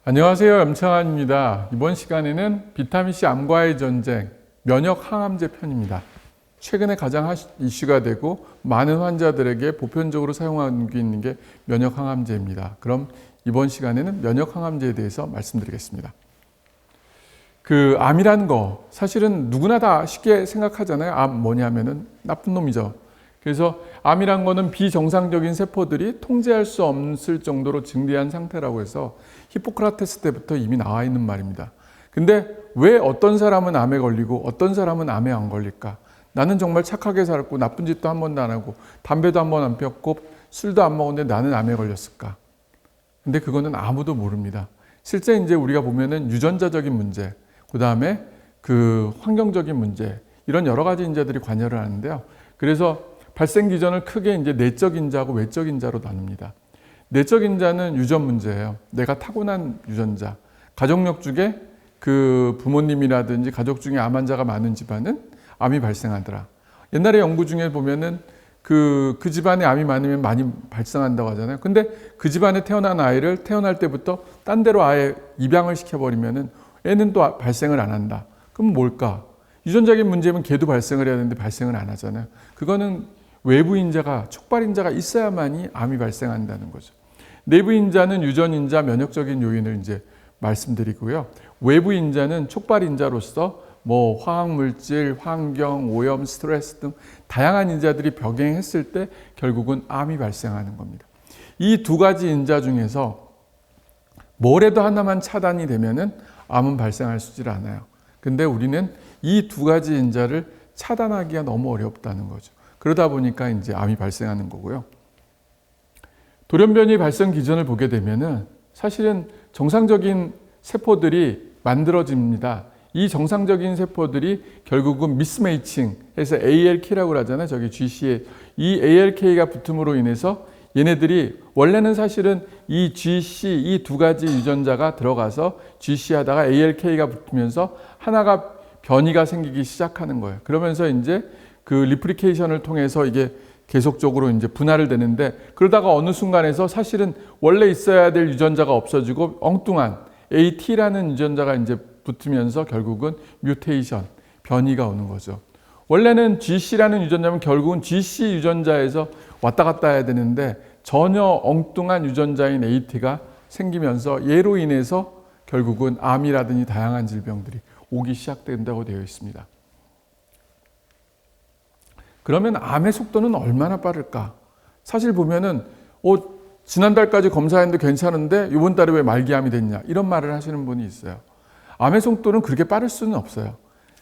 안녕하세요. 염창환입니다. 이번 시간에는 비타민C 암과의 전쟁, 면역 항암제 편입니다. 최근에 가장 이슈가 되고 많은 환자들에게 보편적으로 사용하고 있는 게 면역 항암제입니다. 그럼 이번 시간에는 면역 항암제에 대해서 말씀드리겠습니다. 암이라는 거 사실은 누구나 다 쉽게 생각하잖아요. 암 뭐냐면은 나쁜 놈이죠. 그래서 암이란 거는 비정상적인 세포들이 통제할 수 없을 정도로 증대한 상태라고 해서 히포크라테스 때부터 이미 나와 있는 말입니다. 근데 왜 어떤 사람은 암에 걸리고 어떤 사람은 암에 안 걸릴까? 나는 정말 착하게 살았고 나쁜 짓도 한 번도 안 하고 담배도 한 번 안 피웠고 술도 안 먹었는데 나는 암에 걸렸을까? 근데 그거는 아무도 모릅니다. 실제 이제 우리가 보면은 유전자적인 문제, 그 다음에 환경적인 문제, 이런 여러 가지 인자들이 관여를 하는데요. 그래서 발생 기전을 크게 이제 내적 인자하고 외적 인자로 나눕니다. 내적 인자는 유전 문제예요. 내가 타고난 유전자. 가족력 중에 부모님이라든지 가족 중에 암 환자가 많은 집안은 암이 발생하더라. 옛날에 연구 중에 보면은 그 집안에 암이 많으면 많이 발생한다고 하잖아요. 근데 그 집안에 태어난 아이를 태어날 때부터 딴 데로 아예 입양을 시켜버리면은 애는 또 발생을 안 한다. 그럼 뭘까? 유전적인 문제면 걔도 발생을 해야 되는데 발생을 안 하잖아요. 그거는 외부 인자가, 촉발 인자가 있어야만이 암이 발생한다는 거죠. 내부 인자는 유전 인자, 면역적인 요인을 이제 말씀드리고요. 외부 인자는 촉발 인자로서 화학 물질, 환경, 오염, 스트레스 등 다양한 인자들이 병행했을 때 결국은 암이 발생하는 겁니다. 이 두 가지 인자 중에서 뭐래도 하나만 차단이 되면은 암은 발생할 수 있지 않아요. 근데 우리는 이 두 가지 인자를 차단하기가 너무 어렵다는 거죠. 그러다 보니까 이제 암이 발생하는 거고요. 돌연변이 발생 기전을 보게 되면은 사실은 정상적인 세포들이 만들어집니다. 이 정상적인 세포들이 결국은 미스매이칭 해서 ALK라고 하잖아요. 저기 GC에 이 ALK가 붙음으로 인해서 얘네들이 원래는 사실은 이 GC 이 두 가지 유전자가 들어가서 GC 하다가 ALK가 붙으면서 하나가 변이가 생기기 시작하는 거예요. 그러면서 이제 리플리케이션을 통해서 이게 계속적으로 이제 분할을 되는데 그러다가 어느 순간에서 사실은 원래 있어야 될 유전자가 없어지고 엉뚱한 AT라는 유전자가 이제 붙으면서 결국은 뮤테이션, 변이가 오는 거죠. 원래는 GC라는 유전자면 결국은 GC 유전자에서 왔다 갔다 해야 되는데 전혀 엉뚱한 유전자인 AT가 생기면서 얘로 인해서 결국은 암이라든지 다양한 질병들이 오기 시작된다고 되어 있습니다. 그러면 암의 속도는 얼마나 빠를까? 사실 보면은 지난달까지 검사했는데 괜찮은데 이번 달에 왜 말기암이 됐냐? 이런 말을 하시는 분이 있어요. 암의 속도는 그렇게 빠를 수는 없어요.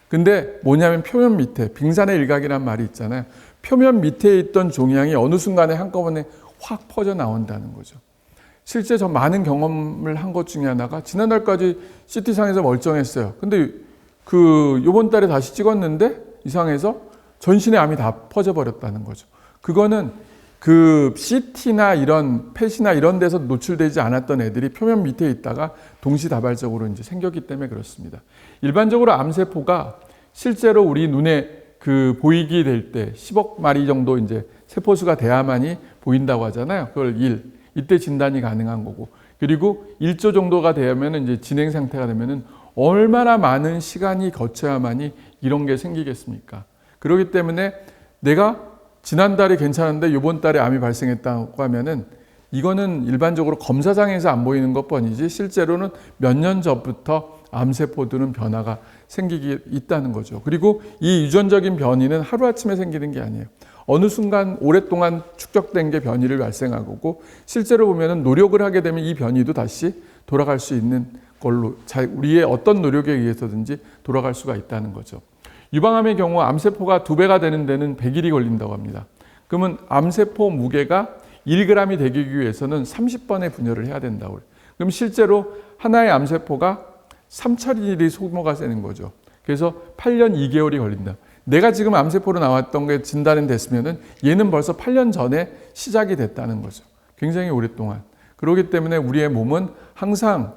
근데 뭐냐면 표면 밑에 빙산의 일각이라는 말이 있잖아요. 표면 밑에 있던 종양이 어느 순간에 한꺼번에 확 퍼져 나온다는 거죠. 실제 저 많은 경험을 한 것 중에 하나가 지난달까지 CT상에서 멀쩡했어요. 근데 요번 달에 다시 찍었는데 이상해서 전신에 암이 다 퍼져버렸다는 거죠. 그거는 CT나 이런 펫이나 이런 데서 노출되지 않았던 애들이 표면 밑에 있다가 동시다발적으로 이제 생겼기 때문에 그렇습니다. 일반적으로 암세포가 실제로 우리 눈에 보이게 될 때 10억 마리 정도 이제 세포수가 돼야만이 보인다고 하잖아요. 그걸 이때 진단이 가능한 거고. 그리고 1조 정도가 되면 이제 진행 상태가 되면은 얼마나 많은 시간이 거쳐야만이 이런 게 생기겠습니까? 그렇기 때문에 내가 지난달에 괜찮은데 이번 달에 암이 발생했다고 하면은 이거는 일반적으로 검사상에서 안 보이는 것뿐이지 실제로는 몇 년 전부터 암세포들은 변화가 생기기 있다는 거죠. 그리고 이 유전적인 변이는 하루아침에 생기는 게 아니에요. 어느 순간 오랫동안 축적된 게 변이를 발생하고 실제로 보면은 노력을 하게 되면 이 변이도 다시 돌아갈 수 있는 걸로 우리의 어떤 노력에 의해서든지 돌아갈 수가 있다는 거죠. 유방암의 경우 암세포가 2배가 되는 데는 100일이 걸린다고 합니다. 그러면 암세포 무게가 1g이 되기 위해서는 30번의 분열을 해야 된다고 해요. 그럼 실제로 하나의 암세포가 3,000일이 소모가 되는 거죠. 그래서 8년 2개월이 걸린다. 내가 지금 암세포로 나왔던 게 진단이 됐으면은 얘는 벌써 8년 전에 시작이 됐다는 거죠. 굉장히 오랫동안. 그렇기 때문에 우리의 몸은 항상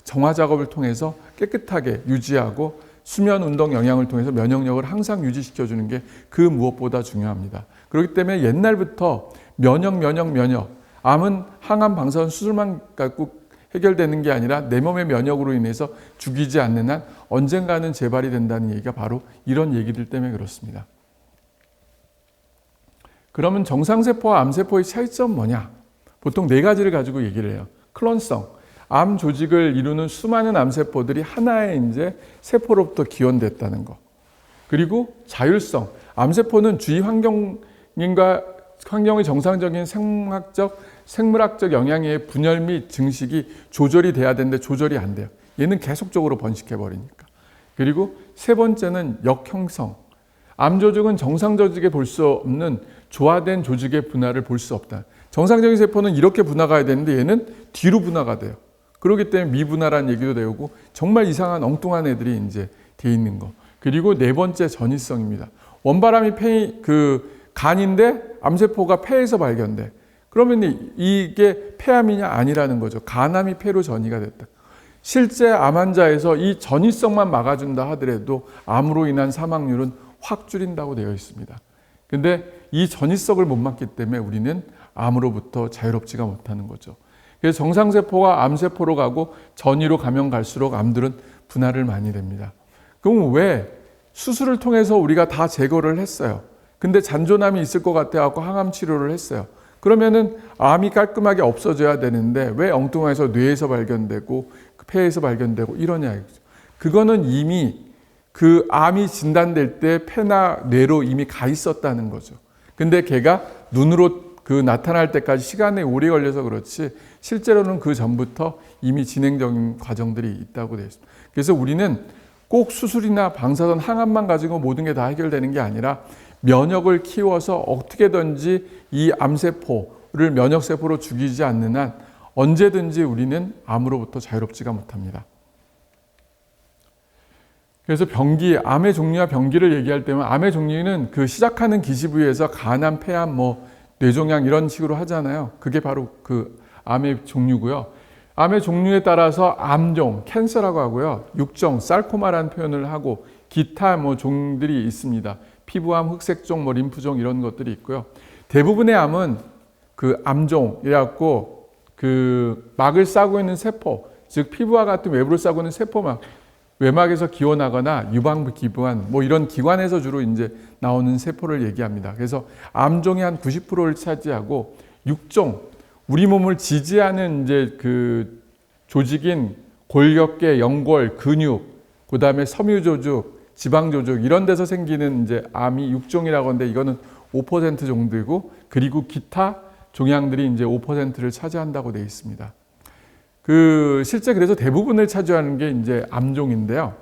정화 작업을 통해서 깨끗하게 유지하고 수면, 운동, 영양을 통해서 면역력을 항상 유지시켜주는 게 무엇보다 중요합니다. 그렇기 때문에 옛날부터 면역. 암은 항암 방사선 수술만 갖고 해결되는 게 아니라 내 몸의 면역으로 인해서 죽이지 않는 한 언젠가는 재발이 된다는 얘기가 바로 이런 얘기들 때문에 그렇습니다. 그러면 정상세포와 암세포의 차이점 뭐냐? 보통 네 가지를 가지고 얘기를 해요. 클론성, 암 조직을 이루는 수많은 암세포들이 하나의 이제 세포로부터 기원됐다는 거. 그리고 자율성, 암세포는 주위 환경의 정상적인 생물학적 영향에 의해 분열 및 증식이 조절이 돼야 되는데 조절이 안 돼요. 얘는 계속적으로 번식해버리니까. 그리고 세 번째는 역형성. 암 조직은 정상 조직에 볼 수 없는 조화된 조직의 분화를 볼 수 없다. 정상적인 세포는 이렇게 분화가 되는데 얘는 뒤로 분화가 돼요. 그렇기 때문에 미분화라는 얘기도 되고 정말 이상한 엉뚱한 애들이 이제 돼 있는 거. 그리고 네 번째 전이성입니다. 원바람이 간인데 암세포가 폐에서 발견돼. 그러면 이게 폐암이냐? 아니라는 거죠. 간암이 폐로 전이가 됐다. 실제 암 환자에서 이 전이성만 막아준다 하더라도 암으로 인한 사망률은 확 줄인다고 되어 있습니다. 근데 이 전이성을 못 막기 때문에 우리는 암으로부터 자유롭지가 못하는 거죠. 그래서 정상세포가 암세포로 가고 전이로 가면 갈수록 암들은 분할을 많이 됩니다. 그럼 왜 수술을 통해서 우리가 다 제거를 했어요. 근데 잔존암이 있을 것 같아서 항암 치료를 했어요. 그러면은 암이 깔끔하게 없어져야 되는데 왜 엉뚱해서 뇌에서 발견되고 폐에서 발견되고 이러냐. 그거는 이미 그 암이 진단될 때 폐나 뇌로 이미 가 있었다는 거죠. 근데 걔가 눈으로 나타날 때까지 시간이 오래 걸려서 그렇지 실제로는 그 전부터 이미 진행적인 과정들이 있다고 되어 있습니다. 그래서 우리는 꼭 수술이나 방사선, 항암만 가지고 모든 게 다 해결되는 게 아니라 면역을 키워서 어떻게든지 이 암세포를 면역세포로 죽이지 않는 한 언제든지 우리는 암으로부터 자유롭지가 못합니다. 그래서 암의 종류와 병기를 얘기할 때면 암의 종류는 그 시작하는 기시부위에서 간암, 폐암, 뇌종양 이런 식으로 하잖아요. 그게 바로 그 암의 종류고요. 암의 종류에 따라서 암종, 캔서라고 하고요. 육종, 살코마라는 표현을 하고 기타 종들이 있습니다. 피부암, 흑색종, 림프종 이런 것들이 있고요. 대부분의 암은 그 암종이라고 막을 싸고 있는 세포, 즉 피부와 같은 외부를 싸고 있는 세포막, 외막에서 기원하거나 유방부 기부한 이런 기관에서 주로 이제 나오는 세포를 얘기합니다. 그래서 암종이 한 90%를 차지하고 육종, 우리 몸을 지지하는 이제 그 조직인 골격계, 연골, 근육, 그 다음에 섬유조직, 지방조직 이런 데서 생기는 이제 암이 육종이라고 하는데 이거는 5% 정도이고 그리고 기타 종양들이 이제 5%를 차지한다고 되어 있습니다. 실제 그래서 대부분을 차지하는 게 이제 암종인데요.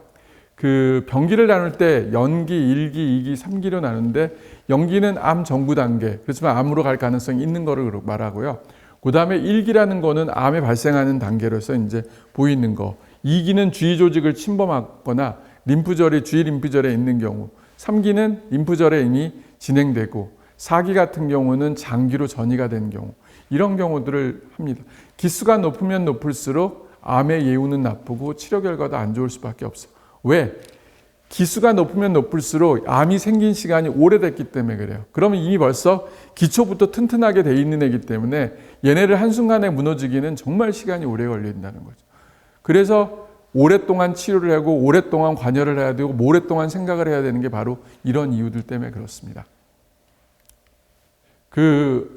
병기를 나눌 때 연기, 1기, 2기, 3기로 나누는데 연기는 암 전구 단계, 그렇지만 암으로 갈 가능성이 있는 거를 말하고요. 그 다음에 1기라는 거는 암에 발생하는 단계로서 이제 보이는 거. 2기는 주위 조직을 침범하거나 림프절이 주위 림프절에 있는 경우. 3기는 림프절에 이미 진행되고 4기 같은 경우는 장기로 전이가 된 경우. 이런 경우들을 합니다. 기수가 높으면 높을수록 암의 예후는 나쁘고 치료 결과도 안 좋을 수밖에 없어요. 왜? 기수가 높으면 높을수록 암이 생긴 시간이 오래됐기 때문에 그래요. 그러면 이미 벌써 기초부터 튼튼하게 돼 있는 애기 때문에 얘네를 한순간에 무너지기는 정말 시간이 오래 걸린다는 거죠. 그래서 오랫동안 치료를 하고 오랫동안 관여를 해야 되고 오랫동안 생각을 해야 되는 게 바로 이런 이유들 때문에 그렇습니다.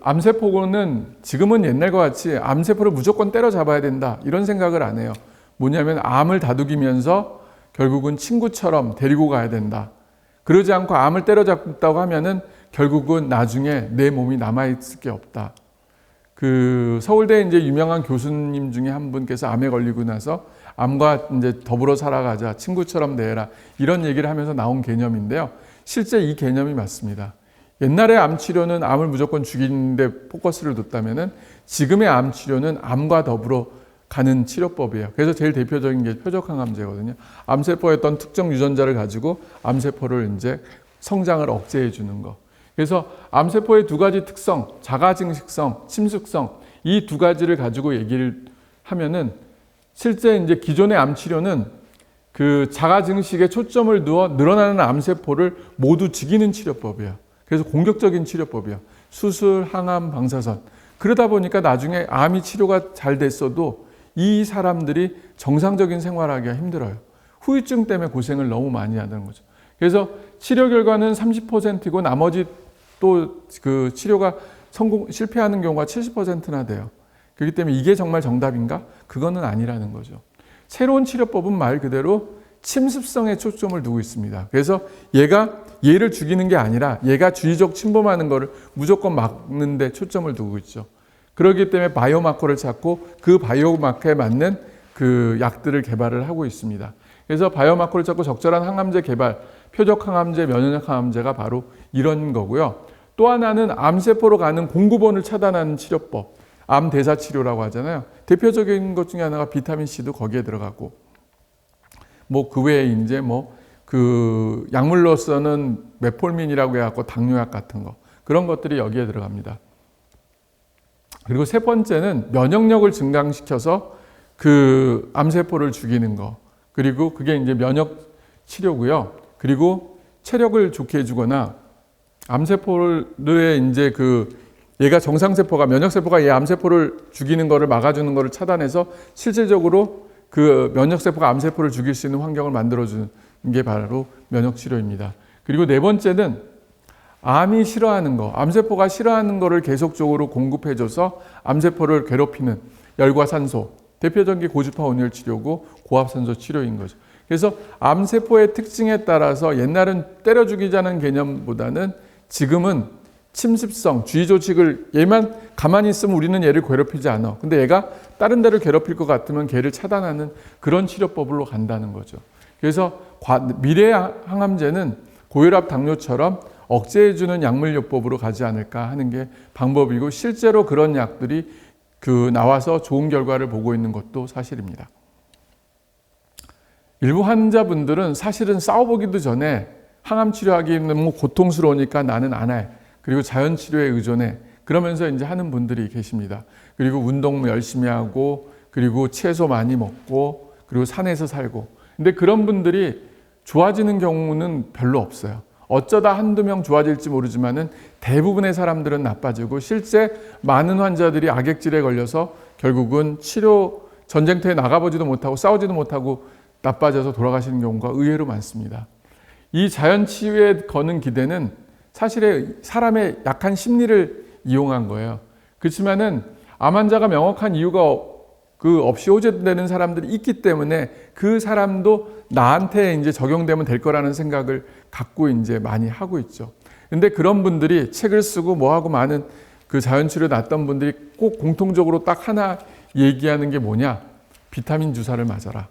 암세포는 지금은 옛날과 같이 암세포를 무조건 때려잡아야 된다 이런 생각을 안 해요. 뭐냐면 암을 다독이면서 결국은 친구처럼 데리고 가야 된다. 그러지 않고 암을 때려잡다고 하면은 결국은 나중에 내 몸이 남아있을 게 없다. 서울대 이제 유명한 교수님 중에 한 분께서 암에 걸리고 나서 암과 이제 더불어 살아가자, 친구처럼 대해라 이런 얘기를 하면서 나온 개념인데요. 실제 이 개념이 맞습니다. 옛날의 암 치료는 암을 무조건 죽이는데 포커스를 뒀다면은 지금의 암 치료는 암과 더불어 가는 치료법이에요. 그래서 제일 대표적인 게 표적항암제거든요. 암세포의 어떤 특정 유전자를 가지고 암세포를 이제 성장을 억제해 주는 거. 그래서 암세포의 두 가지 특성, 자가증식성, 침숙성 이 두 가지를 가지고 얘기를 하면은 실제 이제 기존의 암 치료는 자가증식에 초점을 두어 늘어나는 암세포를 모두 죽이는 치료법이에요. 그래서 공격적인 치료법이에요. 수술, 항암, 방사선. 그러다 보니까 나중에 암이 치료가 잘 됐어도 이 사람들이 정상적인 생활하기가 힘들어요. 후유증 때문에 고생을 너무 많이 하는 거죠. 그래서 치료 결과는 30%이고 나머지 또 그 치료가 실패하는 경우가 70%나 돼요. 그렇기 때문에 이게 정말 정답인가? 그거는 아니라는 거죠. 새로운 치료법은 말 그대로 침습성에 초점을 두고 있습니다. 그래서 얘를 죽이는 게 아니라 얘가 주의적 침범하는 거를 무조건 막는 데 초점을 두고 있죠. 그렇기 때문에 바이오마커를 찾고 그 바이오마커에 맞는 그 약들을 개발을 하고 있습니다. 그래서 바이오마커를 찾고 적절한 항암제 개발, 표적 항암제, 면역 항암제가 바로 이런 거고요. 또 하나는 암세포로 가는 공급원을 차단하는 치료법, 암 대사 치료라고 하잖아요. 대표적인 것 중에 하나가 비타민 C도 거기에 들어가고, 뭐 그 외에 이제 그 약물로서는 메폴민이라고 해갖고 당뇨약 같은 거, 그런 것들이 여기에 들어갑니다. 그리고 세 번째는 면역력을 증강시켜서 그 암세포를 죽이는 거. 그리고 그게 이제 면역 치료고요. 그리고 체력을 좋게 해주거나 암세포를 이제 얘가 정상세포가 면역세포가 얘 암세포를 죽이는 거를 막아주는 거를 차단해서 실질적으로 그 면역세포가 암세포를 죽일 수 있는 환경을 만들어주는 게 바로 면역치료입니다. 그리고 네 번째는 암이 싫어하는 거, 암세포가 싫어하는 거를 계속적으로 공급해줘서 암세포를 괴롭히는 열과 산소, 대표적인 게 고주파 온열 치료고 고압산소 치료인 거죠. 그래서 암세포의 특징에 따라서 옛날은 때려 죽이자는 개념보다는 지금은 침습성, 주의조직을 얘만 가만히 있으면 우리는 얘를 괴롭히지 않아. 근데 얘가 다른 데를 괴롭힐 것 같으면 걔를 차단하는 그런 치료법으로 간다는 거죠. 그래서 미래의 항암제는 고혈압, 당뇨처럼 억제해주는 약물요법으로 가지 않을까 하는 게 방법이고 실제로 그런 약들이 나와서 좋은 결과를 보고 있는 것도 사실입니다. 일부 환자분들은 사실은 싸워보기도 전에 항암 치료하기는 너무 고통스러우니까 나는 안 해. 그리고 자연치료에 의존해. 그러면서 이제 하는 분들이 계십니다. 그리고 운동 열심히 하고, 그리고 채소 많이 먹고, 그리고 산에서 살고. 근데 그런 분들이 좋아지는 경우는 별로 없어요. 어쩌다 한두 명 좋아질지 모르지만은 대부분의 사람들은 나빠지고 실제 많은 환자들이 악액질에 걸려서 결국은 치료 전쟁터에 나가보지도 못하고 싸우지도 못하고 나빠져서 돌아가시는 경우가 의외로 많습니다. 이 자연치유에 거는 기대는 사실은 사람의 약한 심리를 이용한 거예요. 그렇지만은 암 환자가 명확한 이유가 없이 호전되는 사람들이 있기 때문에 그 사람도 나한테 이제 적용되면 될 거라는 생각을 갖고 이제 많이 하고 있죠. 근데 그런 분들이 책을 쓰고 뭐하고 많은 그 자연치료 놨던 분들이 꼭 공통적으로 딱 하나 얘기하는 게 뭐냐? 비타민 주사를 맞아라.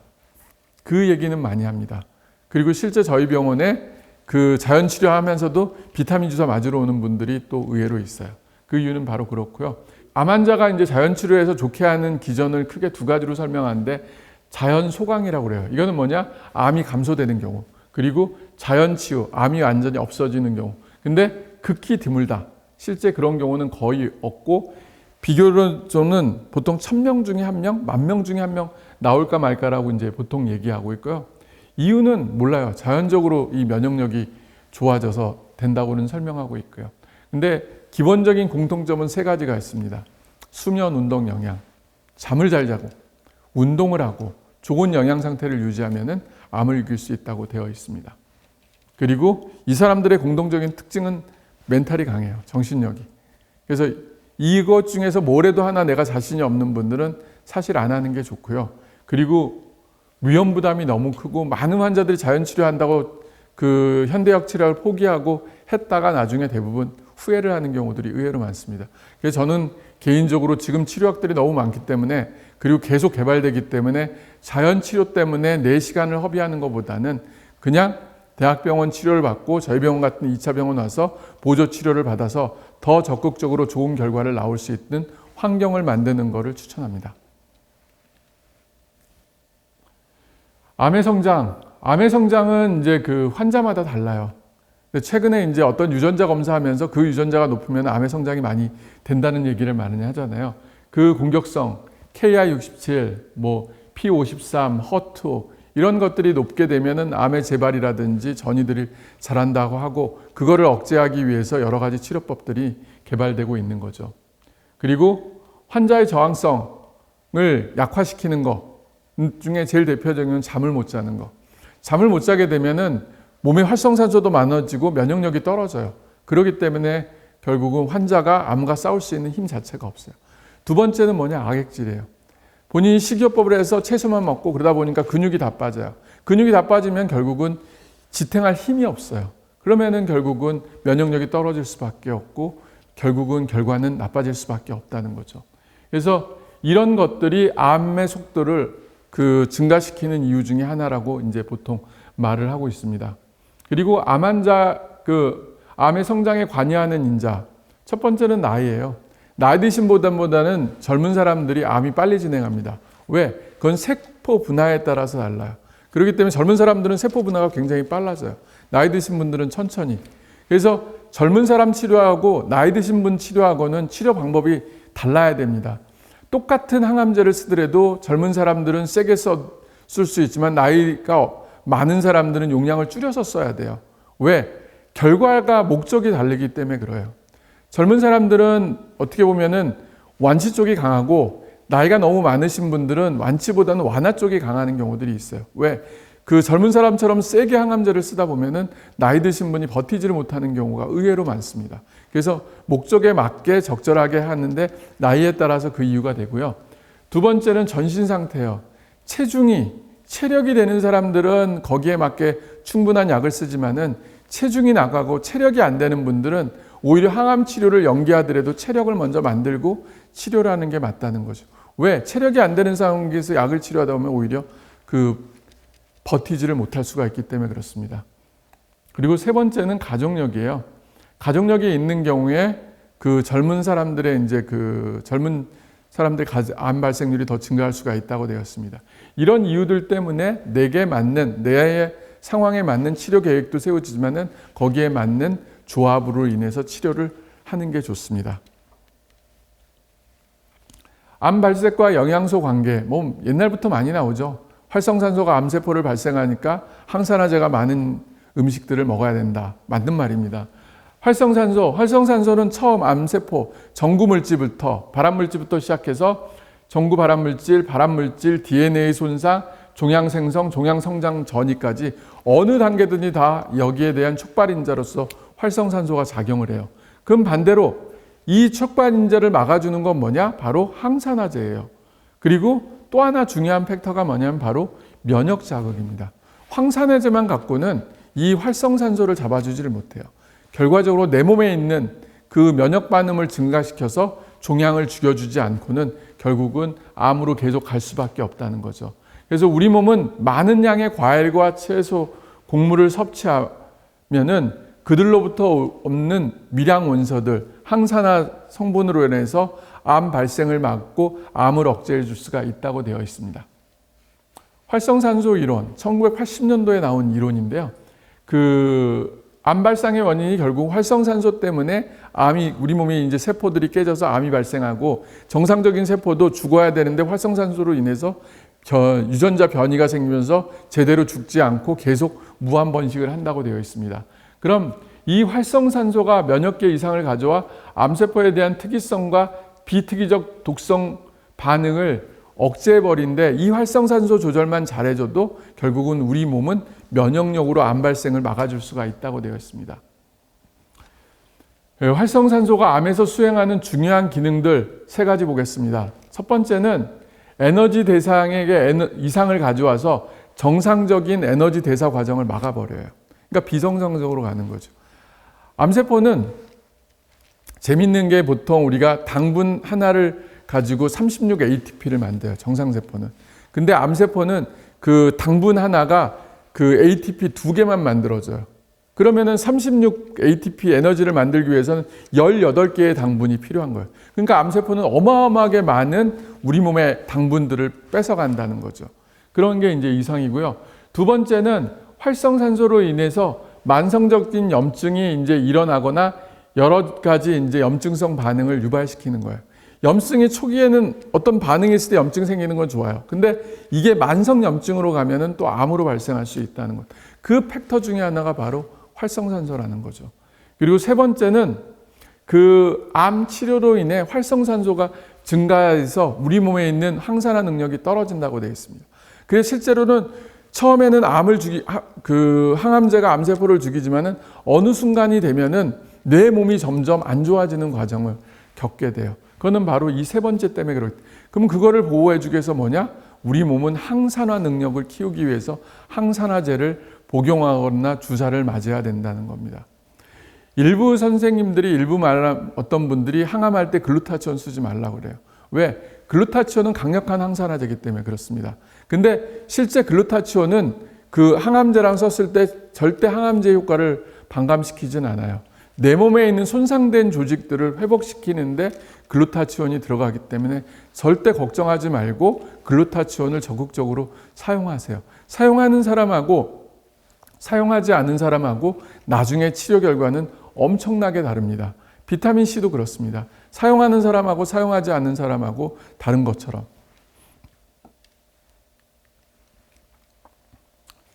그 얘기는 많이 합니다. 그리고 실제 저희 병원에 그 자연치료 하면서도 비타민 주사 맞으러 오는 분들이 또 의외로 있어요. 그 이유는 바로 그렇고요. 암 환자가 이제 자연치료에서 좋게 하는 기전을 크게 두 가지로 설명하는데 자연 소강이라고 그래요. 이거는 뭐냐? 암이 감소되는 경우. 그리고 자연치유, 암이 완전히 없어지는 경우. 근데 극히 드물다. 실제 그런 경우는 거의 없고 비교로는 보통 1000명 중에 1명, 10,000명 중에 1명 나올까 말까라고 이제 보통 얘기하고 있고요. 이유는 몰라요. 자연적으로 이 면역력이 좋아져서 된다고는 설명하고 있고요. 근데 기본적인 공통점은 세 가지가 있습니다. 수면, 운동, 영양. 잠을 잘 자고 운동을 하고 좋은 영양 상태를 유지하면은 암을 이길 수 있다고 되어 있습니다. 그리고 이 사람들의 공동적인 특징은 멘탈이 강해요. 정신력이. 그래서 이것 중에서 뭐래도 하나 내가 자신이 없는 분들은 사실 안 하는 게 좋고요. 그리고 위험 부담이 너무 크고 많은 환자들이 자연치료한다고 그 현대약 치료를 포기하고 했다가 나중에 대부분 후회를 하는 경우들이 의외로 많습니다. 그래서 저는 개인적으로 지금 치료약들이 너무 많기 때문에 그리고 계속 개발되기 때문에 자연치료 때문에 내 시간을 허비하는 것보다는 그냥 대학병원 치료를 받고 저희 병원 같은 2차 병원 와서 보조치료를 받아서 더 적극적으로 좋은 결과를 나올 수 있는 환경을 만드는 것을 추천합니다. 암의 성장은 이제 그 환자마다 달라요. 최근에 이제 어떤 유전자 검사하면서 그 유전자가 높으면 암의 성장이 많이 된다는 얘기를 많이 하잖아요. 그 공격성, KI67, P53, HER2 이런 것들이 높게 되면은 암의 재발이라든지 전이들이 자란다고 하고 그거를 억제하기 위해서 여러 가지 치료법들이 개발되고 있는 거죠. 그리고 환자의 저항성은 약화시키는 것 중에 제일 대표적인 건 잠을 못 자는 거. 잠을 못 자게 되면은 몸에 활성산소도 많아지고 면역력이 떨어져요. 그렇기 때문에 결국은 환자가 암과 싸울 수 있는 힘 자체가 없어요. 두 번째는 뭐냐? 악액질이에요. 본인이 식이요법을 해서 채소만 먹고 그러다 보니까 근육이 다 빠져요. 근육이 다 빠지면 결국은 지탱할 힘이 없어요. 그러면은 결국은 면역력이 떨어질 수밖에 없고 결국은 결과는 나빠질 수밖에 없다는 거죠. 그래서 이런 것들이 암의 속도를 증가시키는 이유 중에 하나라고 이제 보통 말을 하고 있습니다. 그리고 암 환자, 암의 성장에 관여하는 인자. 첫 번째는 나이예요. 나이 드신 보다는 젊은 사람들이 암이 빨리 진행합니다. 왜? 그건 세포 분화에 따라서 달라요. 그렇기 때문에 젊은 사람들은 세포 분화가 굉장히 빨라져요. 나이 드신 분들은 천천히. 그래서 젊은 사람 치료하고 나이 드신 분 치료하고는 치료 방법이 달라야 됩니다. 똑같은 항암제를 쓰더라도 젊은 사람들은 세게 쓸 수 있지만 나이가 많은 사람들은 용량을 줄여서 써야 돼요. 왜? 결과가 목적이 다르기 때문에 그래요. 젊은 사람들은 어떻게 보면은 완치 쪽이 강하고 나이가 너무 많으신 분들은 완치보다는 완화 쪽이 강한 경우들이 있어요. 왜? 젊은 사람처럼 세게 항암제를 쓰다 보면은 나이 드신 분이 버티지를 못하는 경우가 의외로 많습니다. 그래서 목적에 맞게 적절하게 하는데 나이에 따라서 그 이유가 되고요. 두 번째는 전신 상태예요. 체력이 되는 사람들은 거기에 맞게 충분한 약을 쓰지만은 체중이 나가고 체력이 안 되는 분들은 오히려 항암 치료를 연기하더라도 체력을 먼저 만들고 치료를 하는 게 맞다는 거죠. 왜? 체력이 안 되는 상황에서 약을 치료하다 보면 오히려 버티지를 못할 수가 있기 때문에 그렇습니다. 그리고 세 번째는 가족력이에요. 가족력이 있는 경우에 젊은 사람들의 젊은 사람들 암 발생률이 더 증가할 수가 있다고 되었습니다. 이런 이유들 때문에 내 상황에 맞는 치료 계획도 세워지지만은 거기에 맞는 조합으로 인해서 치료를 하는 게 좋습니다. 암 발생과 영양소 관계, 옛날부터 많이 나오죠. 활성산소가 암세포를 발생하니까 항산화제가 많은 음식들을 먹어야 된다. 맞는 말입니다. 활성산소는 처음 암세포, 전구물질부터, 발암물질부터 시작해서 전구 발암물질, 발암물질, DNA 손상, 종양생성, 종양성장 전이까지 어느 단계든지 다 여기에 대한 촉발인자로서 활성산소가 작용을 해요. 그럼 반대로 이 촉발인자를 막아주는 건 뭐냐? 바로 항산화제예요. 그리고 또 하나 중요한 팩터가 뭐냐면 바로 면역 자극입니다. 황산화제만 갖고는 이 활성산소를 잡아주지를 못해요. 결과적으로 내 몸에 있는 면역 반응을 증가시켜서 종양을 죽여주지 않고는 결국은 암으로 계속 갈 수밖에 없다는 거죠. 그래서 우리 몸은 많은 양의 과일과 채소, 곡물을 섭취하면은 그들로부터 없는 미량 원소들, 항산화 성분으로 인해서 암 발생을 막고 암을 억제해 줄 수가 있다고 되어 있습니다. 활성산소 이론, 1980년도에 나온 이론인데요. 암 발생의 원인이 결국 활성산소 때문에 우리 몸에 이제 세포들이 깨져서 암이 발생하고 정상적인 세포도 죽어야 되는데 활성산소로 인해서 유전자 변이가 생기면서 제대로 죽지 않고 계속 무한 번식을 한다고 되어 있습니다. 그럼 이 활성산소가 면역계 이상을 가져와 암세포에 대한 특이성과 비특이적 독성 반응을 억제해버린데 이 활성산소 조절만 잘해줘도 결국은 우리 몸은 면역력으로 암 발생을 막아줄 수가 있다고 되어 있습니다. 활성산소가 암에서 수행하는 중요한 기능들 3가지 보겠습니다. 첫 번째는 에너지 대상에게 이상을 가져와서 정상적인 에너지 대사 과정을 막아버려요. 그러니까 비정상적으로 가는 거죠. 암세포는 재밌는 게 보통 우리가 당분 하나를 가지고 36ATP를 만들어요. 정상세포는. 근데 암세포는 당분 하나가 ATP 2개만 만들어져요. 그러면은 36ATP 에너지를 만들기 위해서는 18개의 당분이 필요한 거예요. 그러니까 암세포는 어마어마하게 많은 우리 몸의 당분들을 뺏어간다는 거죠. 그런 게 이제 이상이고요. 두 번째는 활성산소로 인해서 만성적인 염증이 이제 일어나거나 여러 가지 이제 염증성 반응을 유발시키는 거예요. 염증이 초기에는 어떤 반응이 있을 때 염증 생기는 건 좋아요. 근데 이게 만성 염증으로 가면은 또 암으로 발생할 수 있다는 것. 그 팩터 중에 하나가 바로 활성산소라는 거죠. 그리고 세 번째는 암 치료로 인해 활성산소가 증가해서 우리 몸에 있는 항산화 능력이 떨어진다고 되어 있습니다. 그래서 실제로는 처음에는 항암제가 암세포를 죽이지만은 어느 순간이 되면은 내 몸이 점점 안 좋아지는 과정을 겪게 돼요. 그거는 바로 이 세 번째 때문에 그럼 그거를 보호해주기 위해서 뭐냐? 우리 몸은 항산화 능력을 키우기 위해서 항산화제를 복용하거나 주사를 맞아야 된다는 겁니다. 일부 선생님들이 어떤 분들이 항암할 때 글루타치온 쓰지 말라고 그래요. 왜? 글루타치온은 강력한 항산화제이기 때문에 그렇습니다. 근데 실제 글루타치온은 그 항암제랑 썼을 때 절대 항암제 효과를 반감시키진 않아요. 내 몸에 있는 손상된 조직들을 회복시키는데 글루타치온이 들어가기 때문에 절대 걱정하지 말고 글루타치온을 적극적으로 사용하세요. 사용하는 사람하고 사용하지 않은 사람하고 나중에 치료 결과는 엄청나게 다릅니다. 비타민C도 그렇습니다. 사용하는 사람하고 사용하지 않는 사람하고 다른 것처럼.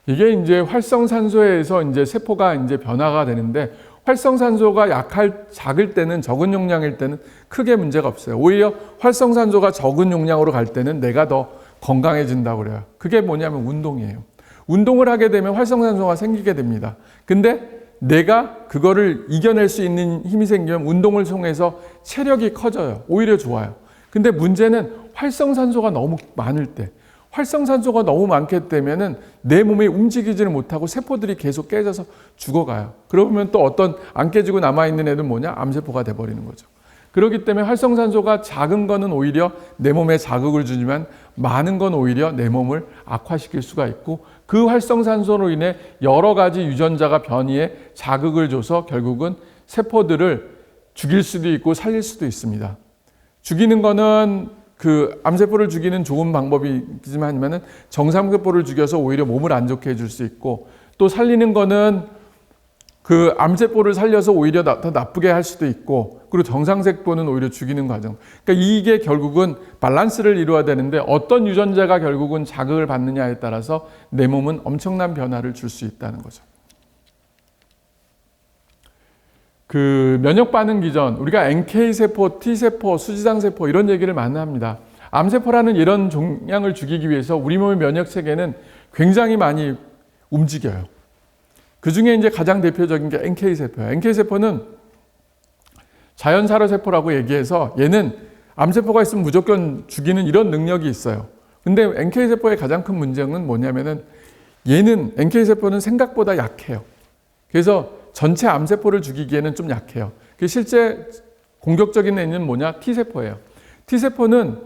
이게 이제 활성산소에 의해서 이제 세포가 이제 변화가 되는데, 활성산소가 작을 때는, 적은 용량일 때는 크게 문제가 없어요. 오히려 활성산소가 적은 용량으로 갈 때는 내가 더 건강해진다고 그래요. 그게 뭐냐면 운동이에요. 운동을 하게 되면 활성산소가 생기게 됩니다. 근데 내가 그거를 이겨낼 수 있는 힘이 생기면 운동을 통해서 체력이 커져요. 오히려 좋아요. 근데 문제는 활성산소가 너무 많을 때, 활성산소가 너무 많기 때문에 내 몸이 움직이지를 못하고 세포들이 계속 깨져서 죽어가요. 그러면 또 어떤 안 깨지고 남아있는 애는 뭐냐? 암세포가 돼버리는 거죠. 그렇기 때문에 활성산소가 작은 거는 오히려 내 몸에 자극을 주지만 많은 건 오히려 내 몸을 악화시킬 수가 있고, 그 활성산소로 인해 여러 가지 유전자가 변이에 자극을 줘서 결국은 세포들을 죽일 수도 있고 살릴 수도 있습니다. 죽이는 거는 그 암세포를 죽이는 좋은 방법이지만 정상세포를 죽여서 오히려 몸을 안 좋게 해줄 수 있고, 또 살리는 거는 그 암세포를 살려서 오히려 더 나쁘게 할 수도 있고, 그리고 정상세포는 오히려 죽이는 과정. 그러니까 이게 결국은 밸런스를 이루어야 되는데 어떤 유전자가 결국은 자극을 받느냐에 따라서 내 몸은 엄청난 변화를 줄 수 있다는 거죠. 그 면역 반응 기전, 우리가 NK세포, T세포, 수지장세포 이런 얘기를 많이 합니다. 암세포라는 이런 종양을 죽이기 위해서 우리 몸의 면역 체계는 굉장히 많이 움직여요. 그 중에 이제 가장 대표적인 게 NK세포예요. NK세포는 자연살화세포라고 얘기해서 얘는 암세포가 있으면 무조건 죽이는 이런 능력이 있어요. 근데 NK세포의 가장 큰 문제는 뭐냐면은 얘는 NK세포는 생각보다 약해요. 그래서 전체 암세포를 죽이기에는 좀 약해요. 실제 공격적인 애는 뭐냐? T세포예요. T세포는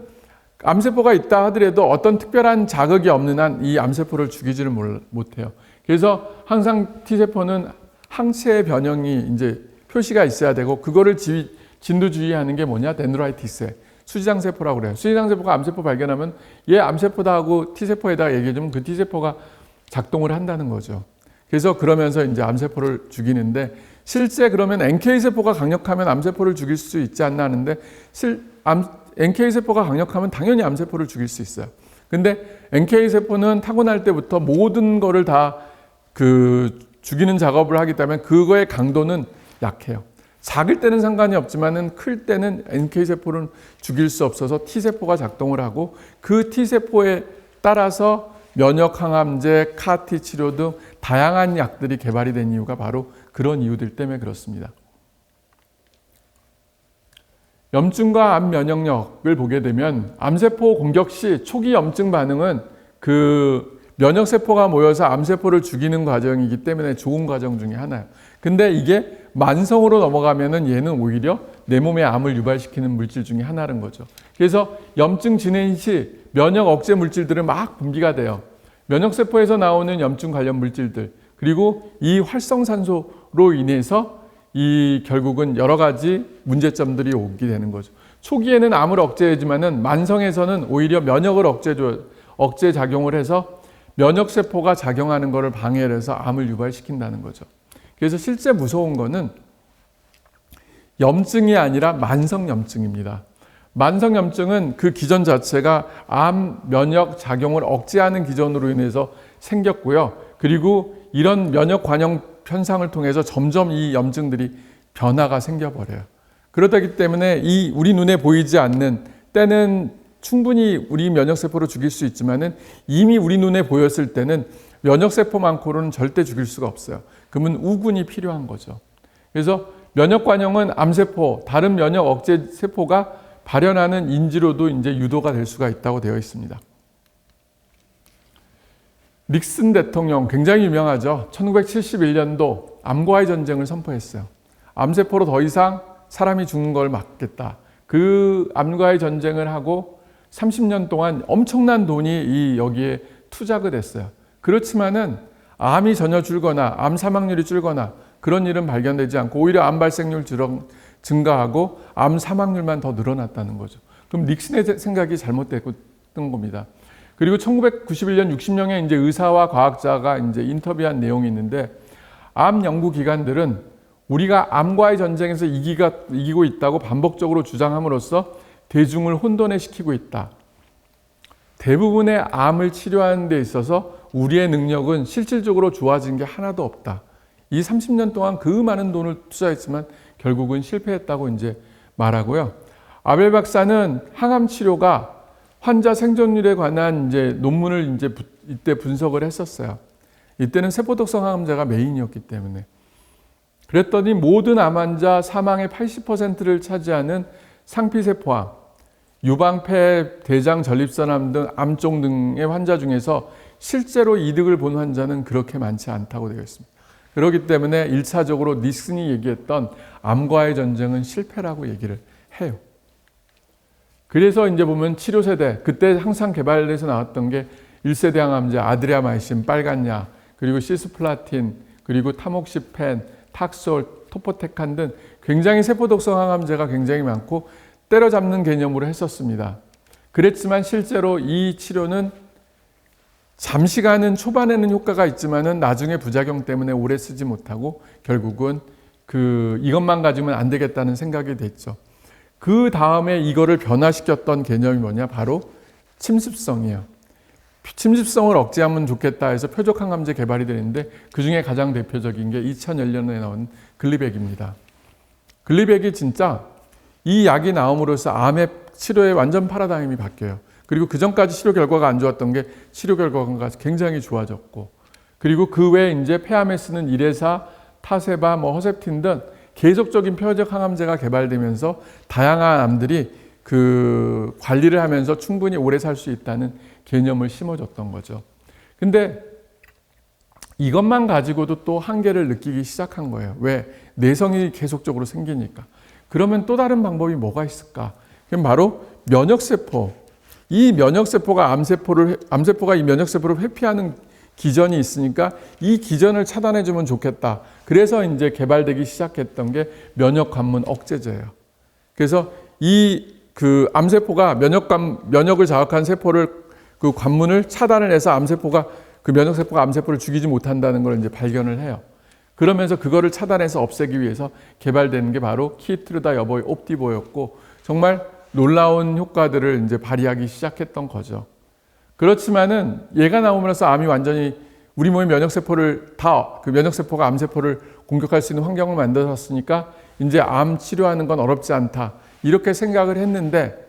암세포가 있다 하더라도 어떤 특별한 자극이 없는 한 이 암세포를 죽이지를 못해요. 그래서 항상 T세포는 항체의 변형이 이제 표시가 있어야 되고, 그거를 진두지휘하는 게 뭐냐? 데նդ라이티스, 수지장세포라고 그래요. 수지장세포가 암세포 발견하면 얘 암세포다 하고 T세포에다가 얘기해주면 그 T세포가 작동을 한다는 거죠. 그래서 그러면서 이제 암세포를 죽이는데, 실제 그러면 NK세포가 강력하면 암세포를 죽일 수 있지 않나 하는데, NK세포가 강력하면 당연히 암세포를 죽일 수 있어요. 근데 NK세포는 타고날 때부터 모든 거를 다 죽이는 작업을 하기 때문에 그거의 강도는 약해요. 작을 때는 상관이 없지만은 클 때는 NK세포를 죽일 수 없어서 T세포가 작동을 하고, 그 T세포에 따라서 면역 항암제, CAR-T 치료 등 다양한 약들이 개발이 된 이유가 바로 그런 이유들 때문에 그렇습니다. 염증과 암 면역력을 보게 되면 암세포 공격 시 초기 염증 반응은 그 면역세포가 모여서 암세포를 죽이는 과정이기 때문에 좋은 과정 중에 하나예요. 근데 이게 만성으로 넘어가면은 얘는 오히려 내 몸에 암을 유발시키는 물질 중에 하나라는 거죠. 그래서 염증 진행 시 면역 억제 물질들은 막 분비가 돼요. 면역세포에서 나오는 염증 관련 물질들, 그리고 이 활성산소로 인해서 결국은 여러 가지 문제점들이 오게 되는 거죠. 초기에는 암을 억제해주면은 만성에서는 오히려 면역을 억제 작용을 해서 면역세포가 작용하는 것을 방해를 해서 암을 유발시킨다는 거죠. 그래서 실제 무서운 거는 염증이 아니라 만성염증입니다. 만성염증은 그 기전 자체가 암 면역 작용을 억제하는 기전으로 인해서 생겼고요. 그리고 이런 면역 관영 현상을 통해서 점점 이 염증들이 변화가 생겨버려요. 그렇다기 때문에 이 우리 눈에 보이지 않는 때는 충분히 우리 면역세포를 죽일 수 있지만은 이미 우리 눈에 보였을 때는 면역세포만큼은 절대 죽일 수가 없어요. 그러면 우군이 필요한 거죠. 그래서 면역관형은 암세포, 다른 면역 억제 세포가 발현하는 인지로도 이제 유도가 될 수가 있다고 되어 있습니다. 닉슨 대통령 굉장히 유명하죠. 1971년도 암과의 전쟁을 선포했어요. 암세포로 더 이상 사람이 죽는 걸 막겠다. 그 암과의 전쟁을 하고 30년 동안 엄청난 돈이 여기에 투자가 됐어요. 그렇지만은 암이 전혀 줄거나 암 사망률이 줄거나 그런 일은 발견되지 않고 오히려 암 발생률 증가하고 암 사망률만 더 늘어났다는 거죠. 그럼 닉슨의 생각이 잘못됐던 겁니다. 그리고 1991년 60명의 이제 의사와 과학자가 이제 인터뷰한 내용이 있는데 암 연구 기관들은 우리가 암과의 전쟁에서 이기고 있다고 반복적으로 주장함으로써 대중을 혼돈해 시키고 있다. 대부분의 암을 치료하는 데 있어서 우리의 능력은 실질적으로 좋아진 게 하나도 없다. 이 30년 동안 그 많은 돈을 투자했지만 결국은 실패했다고 이제 말하고요. 아벨 박사는 항암 치료가 환자 생존율에 관한 이제 논문을 이제 이때 분석을 했었어요. 이때는 세포독성 항암제가 메인이었기 때문에. 그랬더니 모든 암 환자 사망의 80%를 차지하는 상피세포암, 유방폐, 대장 전립선암 등 암종 등의 환자 중에서 실제로 이득을 본 환자는 그렇게 많지 않다고 되어 있습니다. 그렇기 때문에 1차적으로 닉슨이 얘기했던 암과의 전쟁은 실패라고 얘기를 해요. 그래서 이제 보면 치료세대, 그때 항상 개발돼서 나왔던 게 1세대 항암제, 아드리아마이신, 빨간약, 그리고 시스플라틴, 그리고 타목시펜, 탁솔, 토포테칸 등 굉장히 세포독성 항암제가 굉장히 많고 때려잡는 개념으로 했었습니다. 그랬지만 실제로 이 치료는 잠시간은 초반에는 효과가 있지만은 나중에 부작용 때문에 오래 쓰지 못하고 결국은 이것만 가지면 안 되겠다는 생각이 됐죠. 그 다음에 이거를 변화시켰던 개념이 뭐냐? 바로 침습성이에요. 침습성을 억제하면 좋겠다 해서 표적항암제 개발이 되는데 그 중에 가장 대표적인 게 2011년에 나온 글리백입니다. 글리백이 진짜 이 약이 나옴으로써 암의 치료의 완전 파라다임이 바뀌어요. 그리고 그 전까지 치료 결과가 안 좋았던 게 치료 결과가 굉장히 좋아졌고, 그리고 그 외에 이제 폐암에 쓰는 이레사, 타세바, 허셉틴 등 계속적인 표적 항암제가 개발되면서 다양한 암들이 관리를 하면서 충분히 오래 살 수 있다는 개념을 심어줬던 거죠. 근데 이것만 가지고도 또 한계를 느끼기 시작한 거예요. 왜? 내성이 계속적으로 생기니까. 그러면 또 다른 방법이 뭐가 있을까? 그럼 바로 면역세포. 이 면역세포가 암세포가 이 면역세포를 회피하는 기전이 있으니까 이 기전을 차단해주면 좋겠다. 그래서 이제 개발되기 시작했던 게 면역관문 억제제예요. 그래서 암세포가 면역을 자극한 세포를 관문을 차단을 해서 면역세포가 암세포를 죽이지 못한다는 걸 이제 발견을 해요. 그러면서 그거를 차단해서 없애기 위해서 개발된 게 바로 키이트르다 여보의 옵디보였고 정말 놀라운 효과들을 이제 발휘하기 시작했던 거죠. 그렇지만은 얘가 나오면서 암이 완전히 우리 몸의 면역세포가 암세포를 공격할 수 있는 환경을 만들었으니까 이제 암 치료하는 건 어렵지 않다. 이렇게 생각을 했는데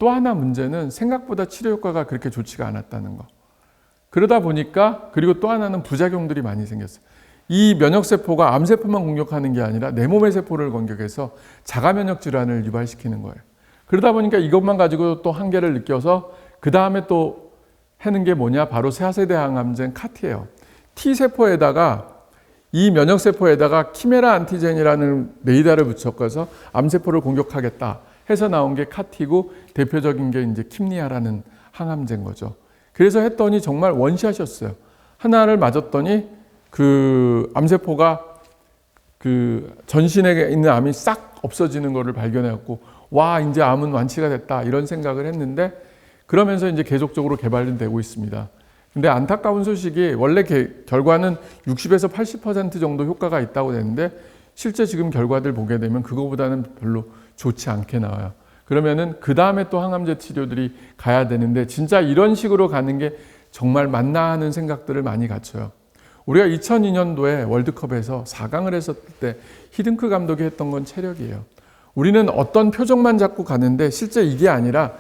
또 하나 문제는 생각보다 치료 효과가 그렇게 좋지가 않았다는 거. 그러다 보니까 그리고 또 하나는 부작용들이 많이 생겼어요. 이 면역세포가 암세포만 공격하는 게 아니라 내 몸의 세포를 공격해서 자가면역 질환을 유발시키는 거예요. 그러다 보니까 이것만 가지고 또 한계를 느껴서 그 다음에 또 하는 게 뭐냐? 바로 세세대 항암제인 카티예요. T세포에다가 이 면역세포에다가 키메라 안티젠이라는 레이더를 붙여서 암세포를 공격하겠다 해서 나온 게 카티고 대표적인 게 이제 킴리아라는 항암제인 거죠. 그래서 했더니 정말 원샷이었어요. 하나를 맞았더니 암세포가 전신에 있는 암이 싹 없어지는 것을 발견해갖고 와, 이제 암은 완치가 됐다 이런 생각을 했는데 그러면서 이제 계속적으로 개발되고 있습니다. 근데 안타까운 소식이 원래 결과는 60에서 80% 정도 효과가 있다고 되는데 실제 지금 결과들 보게 되면 그거보다는 별로 좋지 않게 나와요. 그러면은 그 다음에 또 항암제 치료들이 가야 되는데 진짜 이런 식으로 가는 게 정말 맞나 하는 생각들을 많이 갖춰요. 우리가 2002년도에 월드컵에서 4강을 했었을 때 히딩크 감독이 했던 건 체력이에요. 우리는 어떤 표정만 잡고 가는데 실제 이게 아니라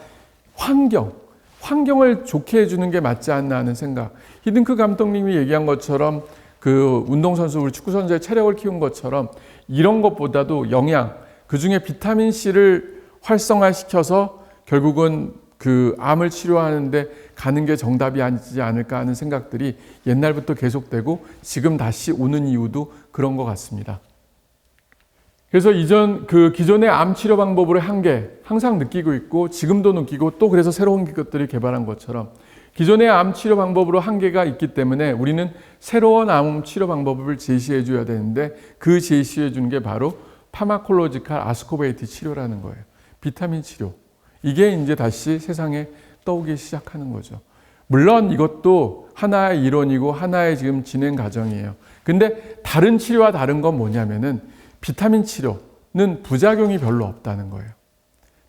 환경을 좋게 해주는 게 맞지 않나 하는 생각. 히딩크 감독님이 얘기한 것처럼 그 운동선수, 우리 축구선수의 체력을 키운 것처럼 이런 것보다도 영양, 그 중에 비타민 C를 활성화시켜서 결국은 그 암을 치료하는데 가는 게 정답이 아니지 않을까 하는 생각들이 옛날부터 계속되고 지금 다시 오는 이유도 그런 것 같습니다. 그래서 기존의 암 치료 방법의 한계 항상 느끼고 있고 지금도 느끼고 또 그래서 새로운 것들이 개발한 것처럼 기존의 암 치료 방법으로 한계가 있기 때문에 우리는 새로운 암 치료 방법을 제시해 줘야 되는데 그 제시해 주는 게 바로 파마콜로지칼 아스코베이트 치료라는 거예요. 비타민 치료. 이게 이제 다시 세상에 떠오기 시작하는 거죠. 물론 이것도 하나의 이론이고 하나의 지금 진행 과정이에요. 근데 다른 치료와 다른 건 뭐냐면은 비타민 치료는 부작용이 별로 없다는 거예요.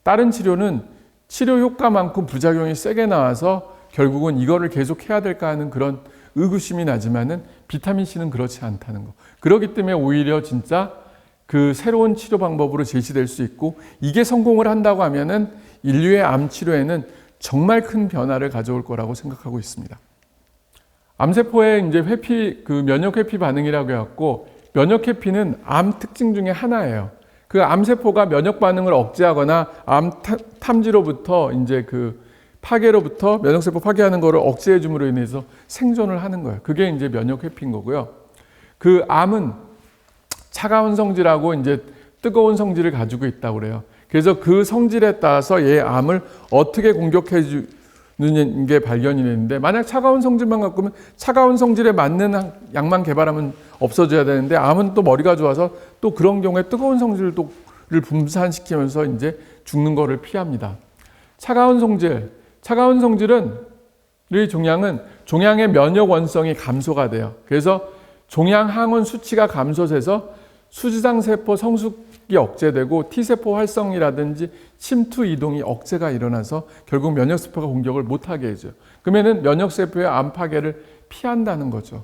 다른 치료는 치료 효과만큼 부작용이 세게 나와서 결국은 이거를 계속 해야 될까 하는 그런 의구심이 나지만은 비타민 C는 그렇지 않다는 거. 그렇기 때문에 오히려 진짜 그 새로운 치료 방법으로 제시될 수 있고 이게 성공을 한다고 하면은 인류의 암 치료에는 정말 큰 변화를 가져올 거라고 생각하고 있습니다. 암세포의 이제 회피, 그 면역 회피 반응이라고 해갖고 면역 회피는 암 특징 중에 하나예요. 그 암세포가 면역 반응을 억제하거나 암 탐지로부터 이제 그 파괴로부터 면역세포 파괴하는 거를 억제해 줌으로 인해서 생존을 하는 거예요. 그게 이제 면역 회피인 거고요. 그 암은 차가운 성질하고 이제 뜨거운 성질을 가지고 있다고 그래요. 그래서 그 성질에 따라서 얘 암을 어떻게 공격해 주는 게 발견이 되는데 만약 차가운 성질만 갖고 오면 차가운 성질에 맞는 약만 개발하면 없어져야 되는데 암은 또 머리가 좋아서 또 그런 경우에 뜨거운 성질을 분산시키면서 이제 죽는 거를 피합니다. 차가운 성질은 이 종양의 면역 원성이 감소가 돼요. 그래서 종양 항원 수치가 감소해서 수지장세포 성숙이 억제되고 T세포 활성이라든지 침투 이동이 억제가 일어나서 결국 면역세포가 공격을 못하게 해줘요. 그러면은 면역세포의 암 파괴를 피한다는 거죠.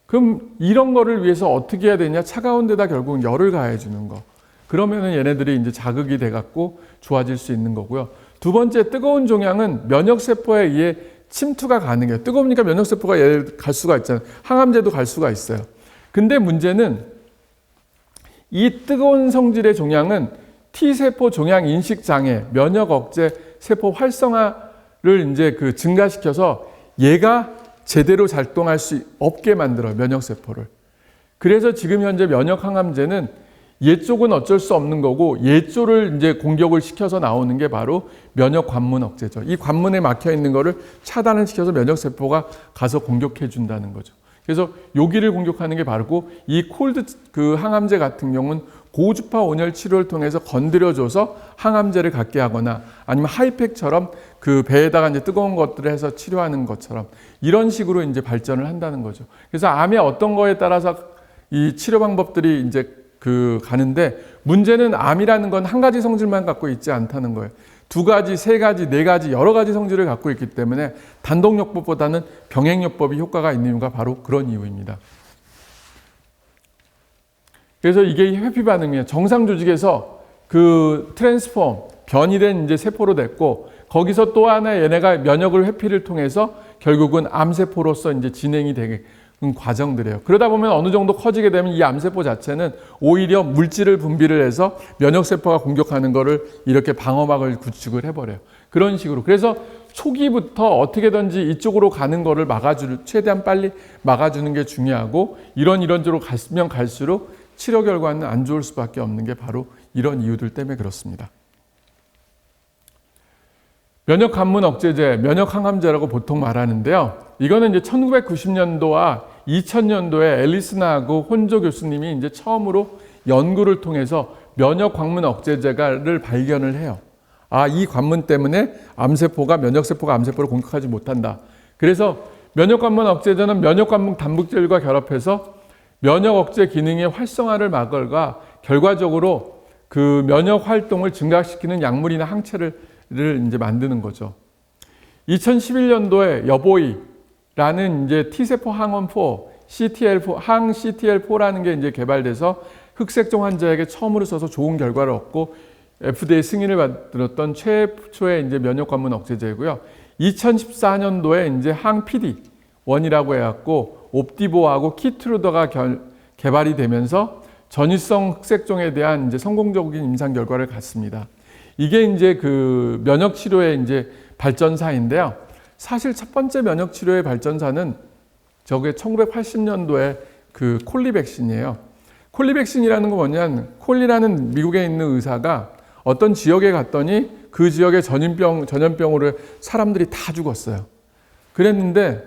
그럼 이런 거를 위해서 어떻게 해야 되냐? 차가운 데다 결국은 열을 가해주는 거. 그러면은 얘네들이 이제 자극이 돼갖고 좋아질 수 있는 거고요. 두 번째, 뜨거운 종양은 면역세포에 의해 침투가 가능해요. 뜨거우니까 면역세포가 얘를 갈 수가 있잖아요. 항암제도 갈 수가 있어요. 근데 문제는 이 뜨거운 성질의 종양은 T세포 종양 인식 장애, 면역 억제 세포 활성화를 이제 증가시켜서 얘가 제대로 작동할 수 없게 만들어요. 면역세포를. 그래서 지금 현재 면역 항암제는 얘 쪽은 어쩔 수 없는 거고 얘 쪽을 이제 공격을 시켜서 나오는 게 바로 면역 관문 억제죠. 이 관문에 막혀 있는 거를 차단을 시켜서 면역세포가 가서 공격해 준다는 거죠. 그래서 여기를 공격하는 게 바르고 이 콜드 항암제 같은 경우는 고주파 온열 치료를 통해서 건드려줘서 항암제를 갖게 하거나 아니면 하이팩처럼 그 배에다가 이제 뜨거운 것들을 해서 치료하는 것처럼 이런 식으로 이제 발전을 한다는 거죠. 그래서 암의 어떤 거에 따라서 이 치료 방법들이 이제 가는데 문제는 암이라는 건 한 가지 성질만 갖고 있지 않다는 거예요. 두 가지, 세 가지, 네 가지 여러 가지 성질을 갖고 있기 때문에 단독요법보다는 병행요법이 효과가 있는 이유가 바로 그런 이유입니다. 그래서 이게 회피 반응이에요. 정상 조직에서 변이 된 이제 세포로 됐고 거기서 또 하나 얘네가 면역을 회피를 통해서 결국은 암세포로서 이제 진행이 되게 과정들이에요. 그러다 보면 어느 정도 커지게 되면 이 암세포 자체는 오히려 물질을 분비를 해서 면역세포가 공격하는 거를 이렇게 방어막을 구축을 해버려요. 그런 식으로. 그래서 초기부터 어떻게든지 이쪽으로 가는 거를 최대한 빨리 막아주는 게 중요하고 이런 쪽으로 갔으면 갈수록 치료 결과는 안 좋을 수밖에 없는 게 바로 이런 이유들 때문에 그렇습니다. 면역 관문 억제제, 면역 항암제라고 보통 말하는데요. 이거는 이제 1990년도와 2000년도에 앨리스나하고 혼조 교수님이 이제 처음으로 연구를 통해서 면역 관문 억제제를 발견을 해요. 이 관문 때문에 면역세포가 암세포를 공격하지 못한다. 그래서 면역 관문 억제제는 면역 관문 단백질과 결합해서 면역 억제 기능의 활성화를 막을과 결과적으로 그 면역 활동을 증가시키는 약물이나 항체를 이제 만드는 거죠. 2011년도에 여보이라는 이제 T세포 항원4, CTL4라는 게 이제 개발돼서 흑색종 환자에게 처음으로 써서 좋은 결과를 얻고 FDA 승인을 받았던 최초의 이제 면역 관문 억제제고요. 2014년도에 이제 항PD1이라고 해갖고 옵디보하고 키트루더가 개발이 되면서 전이성 흑색종에 대한 이제 성공적인 임상 결과를 갖습니다. 이게 이제 그 면역 치료의 이제 발전사인데요. 사실 첫 번째 면역 치료의 발전사는 저게 1980년도에 그 콜리 백신이에요. 콜리 백신이라는 건 뭐냐면 콜리라는 미국에 있는 의사가 어떤 지역에 갔더니 그 지역에 전염병으로 사람들이 다 죽었어요. 그랬는데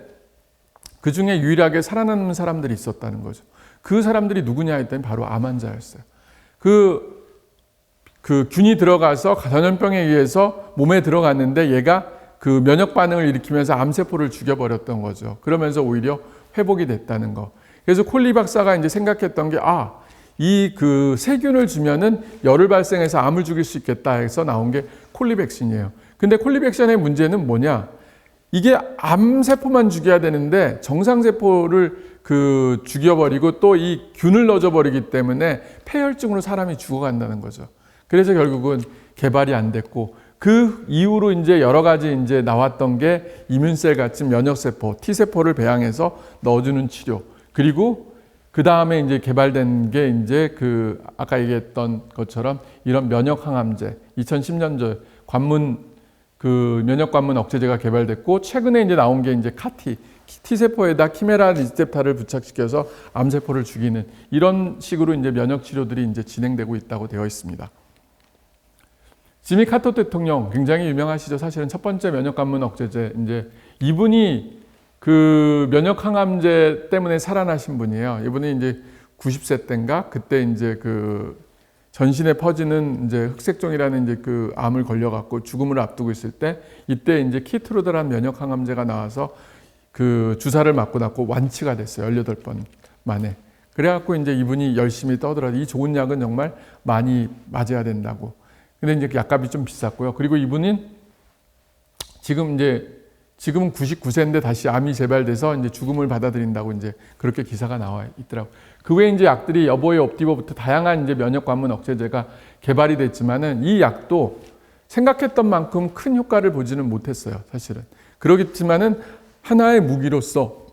그 중에 유일하게 살아남는 사람들이 있었다는 거죠. 그 사람들이 누구냐 했더니 바로 암 환자였어요. 그 균이 들어가서 전염병에 의해서 몸에 들어갔는데 얘가 그 면역 반응을 일으키면서 암세포를 죽여버렸던 거죠. 그러면서 오히려 회복이 됐다는 거. 그래서 콜리 박사가 이제 생각했던 게 이 그 세균을 주면은 열을 발생해서 암을 죽일 수 있겠다 해서 나온 게 콜리 백신이에요. 근데 콜리 백신의 문제는 뭐냐? 이게 암세포만 죽여야 되는데 정상세포를 그 죽여버리고 또 이 균을 넣어버리기 때문에 폐혈증으로 사람이 죽어간다는 거죠. 그래서 결국은 개발이 안 됐고 그 이후로 이제 여러 가지 이제 나왔던 게 이뮨셀 같은 면역세포, T세포를 배양해서 넣어주는 치료. 그리고 그 다음에 이제 개발된 게 이제 그 아까 얘기했던 것처럼 이런 면역항암제, 2010년도에 그 면역관문 억제제가 개발됐고 최근에 이제 나온 게 이제 카티, T세포에다 키메라 리셉터를 부착시켜서 암세포를 죽이는 이런 식으로 이제 면역 치료들이 이제 진행되고 있다고 되어 있습니다. 지미 카터 대통령 굉장히 유명하시죠. 사실은 첫 번째 면역관문 억제제 이제 이분이 그 면역항암제 때문에 살아나신 분이에요. 이분이 이제 90세 때인가 그때 이제 그 전신에 퍼지는 이제 흑색종이라는 이제 그 암을 걸려갖고 죽음을 앞두고 있을 때 이때 이제 키트루더라는 면역항암제가 나와서 그 주사를 맞고 났고 완치가 됐어요. 18번 만에. 그래갖고 이제 이분이 열심히 떠들어서 이 좋은 약은 정말 많이 맞아야 된다고. 근데 이제 약값이 좀 비쌌고요. 그리고 이분은 지금은 99세인데 다시 암이 재발돼서 이제 죽음을 받아들인다고 이제 그렇게 기사가 나와 있더라고요. 그 외에 이제 약들이 여보의 옵디보부터 다양한 이제 면역 관문 억제제가 개발이 됐지만은 이 약도 생각했던 만큼 큰 효과를 보지는 못했어요, 사실은. 그렇지만은 하나의 무기로서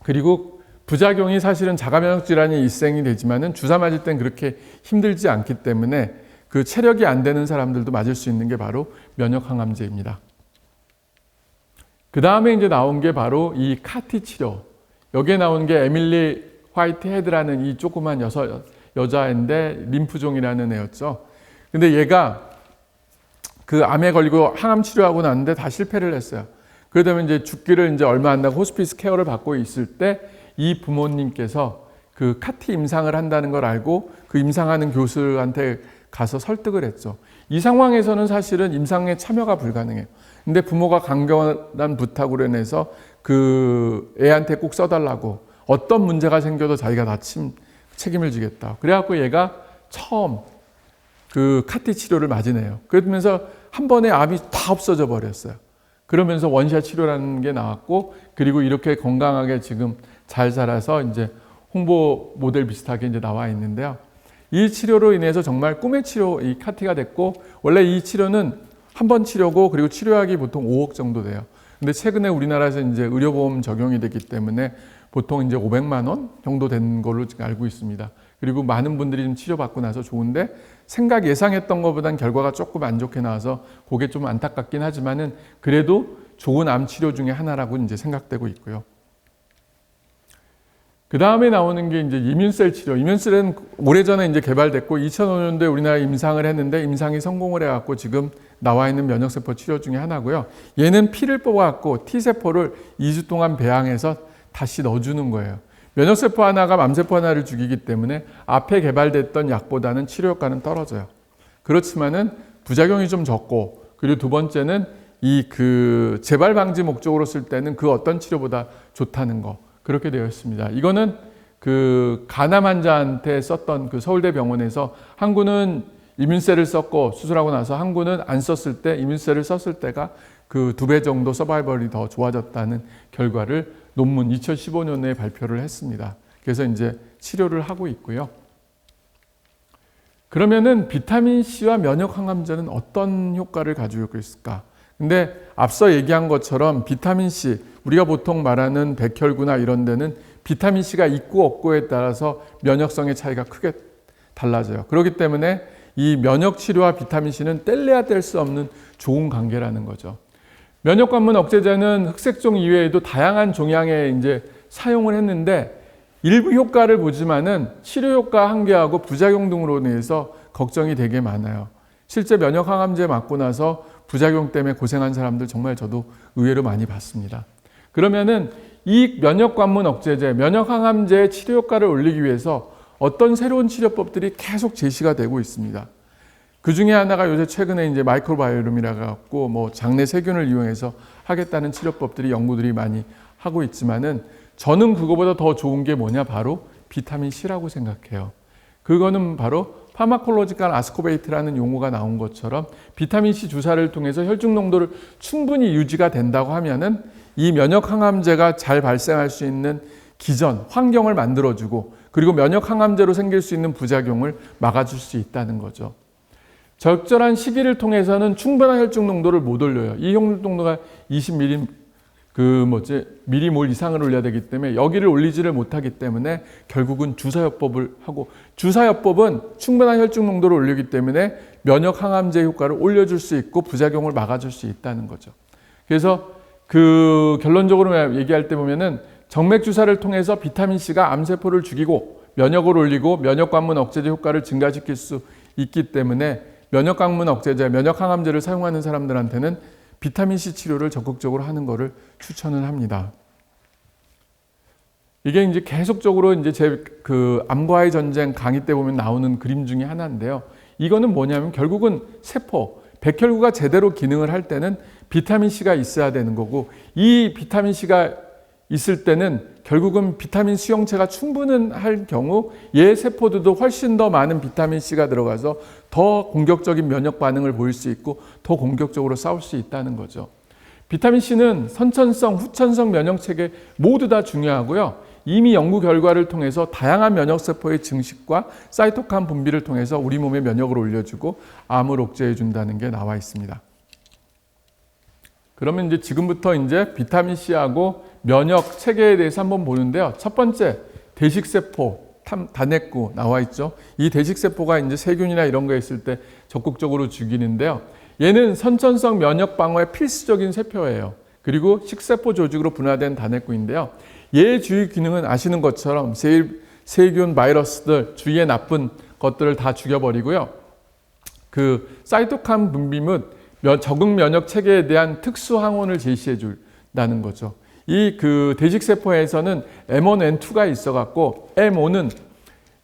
그리고 부작용이 사실은 자가면역 질환이 일생이 되지만은 주사 맞을 땐 그렇게 힘들지 않기 때문에 그 체력이 안 되는 사람들도 맞을 수 있는 게 바로 면역 항암제입니다. 그 다음에 이제 나온 게 바로 이 카티 치료. 여기에 나온 게 에밀리 화이트 헤드라는 이 조그만 여자인데 림프종이라는 애였죠. 근데 얘가 그 암에 걸리고 항암 치료하고 났는데 다 실패를 했어요. 그러다 보면 이제 죽기를 이제 얼마 안 나고 호스피스 케어를 받고 있을 때 이 부모님께서 그 카티 임상을 한다는 걸 알고 그 임상하는 교수한테 가서 설득을 했죠. 이 상황에서는 사실은 임상에 참여가 불가능해요. 근데 부모가 강경한 부탁으로 인해서 그 애한테 꼭 써달라고 어떤 문제가 생겨도 자기가 다 책임을 지겠다. 그래갖고 얘가 처음 그 카티 치료를 맞으네요. 그러면서 한 번에 암이 다 없어져 버렸어요. 그러면서 원샷 치료라는 게 나왔고 그리고 이렇게 건강하게 지금 잘 자라서 이제 홍보 모델 비슷하게 이제 나와 있는데요. 이 치료로 인해서 정말 꿈의 치료, 이 카티가 됐고 원래 이 치료는 한 번 치료고 그리고 치료약이 보통 5억 정도 돼요. 근데 최근에 우리나라에서 이제 의료보험 적용이 됐기 때문에 보통 이제 500만 원 정도 된 걸로 알고 있습니다. 그리고 많은 분들이 좀 치료받고 나서 좋은데 예상했던 것보단 결과가 조금 안 좋게 나와서 그게 좀 안타깝긴 하지만은 그래도 좋은 암 치료 중에 하나라고 이제 생각되고 있고요. 그 다음에 나오는 게 이제 이뮨셀 치료. 이뮨셀은 오래전에 이제 개발됐고 2005년도에 우리나라에 임상을 했는데 임상이 성공을 해갖고 지금 나와 있는 면역세포 치료 중에 하나고요. 얘는 피를 뽑아갖고 T세포를 2주 동안 배양해서 다시 넣어주는 거예요. 면역세포 하나가 암세포 하나를 죽이기 때문에 앞에 개발됐던 약보다는 치료 효과는 떨어져요. 그렇지만은 부작용이 좀 적고 그리고 두 번째는 이 그 재발 방지 목적으로 쓸 때는 그 어떤 치료보다 좋다는 거. 그렇게 되어 있습니다. 이거는 그 간암 환자한테 썼던 그 서울대 병원에서 한 군은 이뮨셀을 썼고 수술하고 나서 한 군은 안 썼을 때 이뮨셀을 썼을 때가 그 2배 정도 서바이벌이 더 좋아졌다는 결과를 논문 2015년에 발표를 했습니다. 그래서 이제 치료를 하고 있고요. 그러면은 비타민 C와 면역 항암제는 어떤 효과를 가지고 있을까? 근데 앞서 얘기한 것처럼 비타민 C, 우리가 보통 말하는 백혈구나 이런 데는 비타민 C가 있고 없고에 따라서 면역성의 차이가 크게 달라져요. 그렇기 때문에 이 면역 치료와 비타민 C는 뗄래야 뗄 수 없는 좋은 관계라는 거죠. 면역 관문 억제제는 흑색종 이외에도 다양한 종양에 이제 사용을 했는데 일부 효과를 보지만은 치료 효과 한계하고 부작용 등으로 인해서 걱정이 되게 많아요. 실제 면역 항암제 맞고 나서 부작용 때문에 고생한 사람들 정말 저도 의외로 많이 봤습니다. 그러면은 이 면역 관문 억제제, 면역 항암제의 치료 효과를 올리기 위해서 어떤 새로운 치료법들이 계속 제시가 되고 있습니다. 그 중에 하나가 요새 최근에 이제 마이크로바이옴이라 갖고 뭐 장내 세균을 이용해서 하겠다는 치료법들이 연구들이 많이 하고 있지만은 저는 그거보다 더 좋은 게 뭐냐, 바로 비타민 C라고 생각해요. 그거는 바로 파마콜로지컬 아스코베이트라는 용어가 나온 것처럼 비타민 C 주사를 통해서 혈중 농도를 충분히 유지가 된다고 하면은 이 면역 항암제가 잘 발생할 수 있는 기전, 환경을 만들어주고 그리고 면역 항암제로 생길 수 있는 부작용을 막아줄 수 있다는 거죠. 적절한 시기를 통해서는 충분한 혈중 농도를 못 올려요. 이 혈중 농도가 20mMol 이상을 올려야 되기 때문에 여기를 올리지를 못하기 때문에 결국은 주사요법을 하고, 주사요법은 충분한 혈중 농도를 올리기 때문에 면역 항암제 효과를 올려줄 수 있고 부작용을 막아줄 수 있다는 거죠. 그래서 그 결론적으로 얘기할 때 보면은 정맥 주사를 통해서 비타민 C가 암세포를 죽이고 면역을 올리고 면역 관문 억제제 효과를 증가시킬 수 있기 때문에 면역 관문 억제제, 면역 항암제를 사용하는 사람들한테는 비타민 C 치료를 적극적으로 하는 것을 추천을 합니다. 이게 이제 계속적으로 이제 제 그 암과의 전쟁 강의 때 보면 나오는 그림 중에 하나인데요. 이거는 뭐냐면 결국은 세포, 백혈구가 제대로 기능을 할 때는 비타민 C가 있어야 되는 거고, 이 비타민 C가 있을 때는 결국은 비타민 수용체가 충분할 경우 얘 세포들도 훨씬 더 많은 비타민 C가 들어가서 더 공격적인 면역 반응을 보일 수 있고 더 공격적으로 싸울 수 있다는 거죠. 비타민 C는 선천성, 후천성 면역체계 모두 다 중요하고요. 이미 연구 결과를 통해서 다양한 면역세포의 증식과 사이토칸 분비를 통해서 우리 몸의 면역을 올려주고 암을 억제해 준다는 게 나와 있습니다. 그러면 이제 지금부터 이제 비타민 C하고 면역 체계에 대해서 한번 보는데요. 첫 번째, 대식세포, 단핵구 나와 있죠. 이 대식세포가 이제 세균이나 이런 거 있을 때 적극적으로 죽이는데요. 얘는 선천성 면역 방어의 필수적인 세포예요. 그리고 식세포 조직으로 분화된 단핵구인데요. 얘의 주요 기능은 아시는 것처럼 세균, 바이러스들, 주위의 나쁜 것들을 다 죽여버리고요. 그 사이토칸 분비 및 적응 면역 체계에 대한 특수 항원을 제시해 준다는 거죠. 이 그 대식세포에서는 M1, N2가 있어갖고 M1은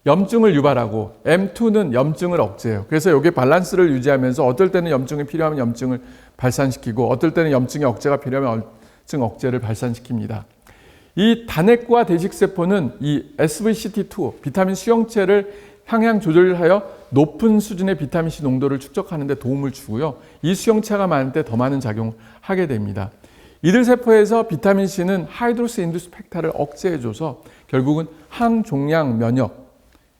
염증을 유발하고 M2는 염증을 억제해요. 그래서 이게 밸런스를 유지하면서 어떨 때는 염증이 필요하면 염증을 발산시키고 어떨 때는 염증의 억제가 필요하면 염증 억제를 발산시킵니다. 이 단핵구와 대식세포는 이 SVCT2, 비타민 수용체를 향양 조절하여 높은 수준의 비타민 C 농도를 축적하는 데 도움을 주고요. 이 수용체가 많을 때 더 많은 작용을 하게 됩니다. 이들 세포에서 비타민 C는 하이드로스 인두스 펙타를 억제해줘서 결국은 항종양 면역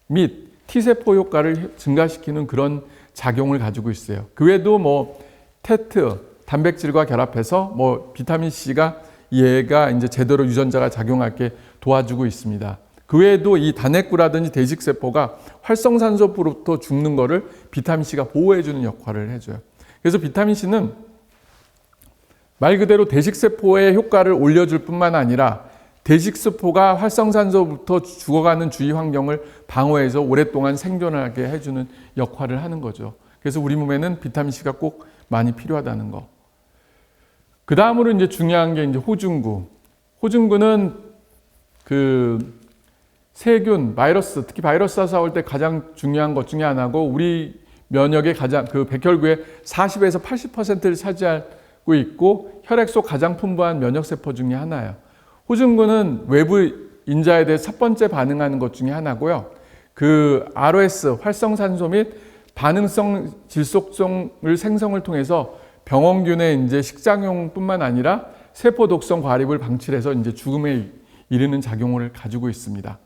및 T세포 효과를 증가시키는 그런 작용을 가지고 있어요. 그 외에도 뭐 테트, 단백질과 결합해서 뭐 비타민 C가 얘가 이제 제대로 유전자가 작용하게 도와주고 있습니다. 그 외에도 이 단핵구라든지 대식세포가 활성산소로부터 죽는 거를 비타민 C가 보호해주는 역할을 해줘요. 그래서 비타민 C는 말 그대로 대식세포의 효과를 올려줄 뿐만 아니라 대식세포가 활성산소부터 죽어가는 주위 환경을 방어해서 오랫동안 생존하게 해주는 역할을 하는 거죠. 그래서 우리 몸에는 비타민 C가 꼭 많이 필요하다는 거. 그 다음으로 이제 중요한 게 이제 호중구. 호중구는 그 세균, 바이러스, 특히 바이러스와 싸울 때 가장 중요한 것 중에 하나고 우리 면역의 가장 그 백혈구의 40에서 80%를 차지하고 있고 혈액 속 가장 풍부한 면역세포 중에 하나예요. 호중구는 외부 인자에 대해 첫 번째 반응하는 것 중에 하나고요. 그 ROS, 활성산소 및 반응성 질소성을 생성을 통해서 병원균의 이제 식작용뿐만 아니라 세포 독성 과립을 방치해서 이제 죽음에 이르는 작용을 가지고 있습니다.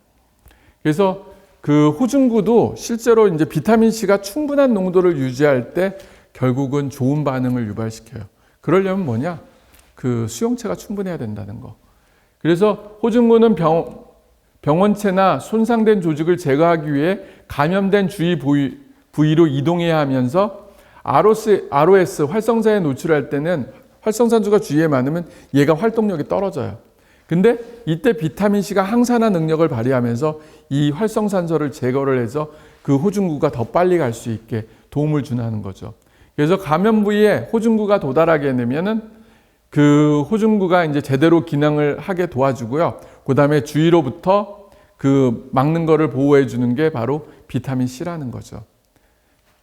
그래서 그 호중구도 실제로 이제 비타민 C가 충분한 농도를 유지할 때 결국은 좋은 반응을 유발시켜요. 그러려면 뭐냐? 그 수용체가 충분해야 된다는 거. 그래서 호중구는 병원체나 손상된 조직을 제거하기 위해 감염된 주위 부위로 이동해야 하면서 ROS 활성산에 노출할 때는 활성산소가 주위에 많으면 얘가 활동력이 떨어져요. 근데 이때 비타민 C가 항산화 능력을 발휘하면서 이 활성산소를 제거를 해서 그 호중구가 더 빨리 갈 수 있게 도움을 주는 거죠. 그래서 감염 부위에 호중구가 도달하게 되면은 그 호중구가 이제 제대로 기능을 하게 도와주고요. 그 다음에 주위로부터 그 막는 거를 보호해 주는 게 바로 비타민 C라는 거죠.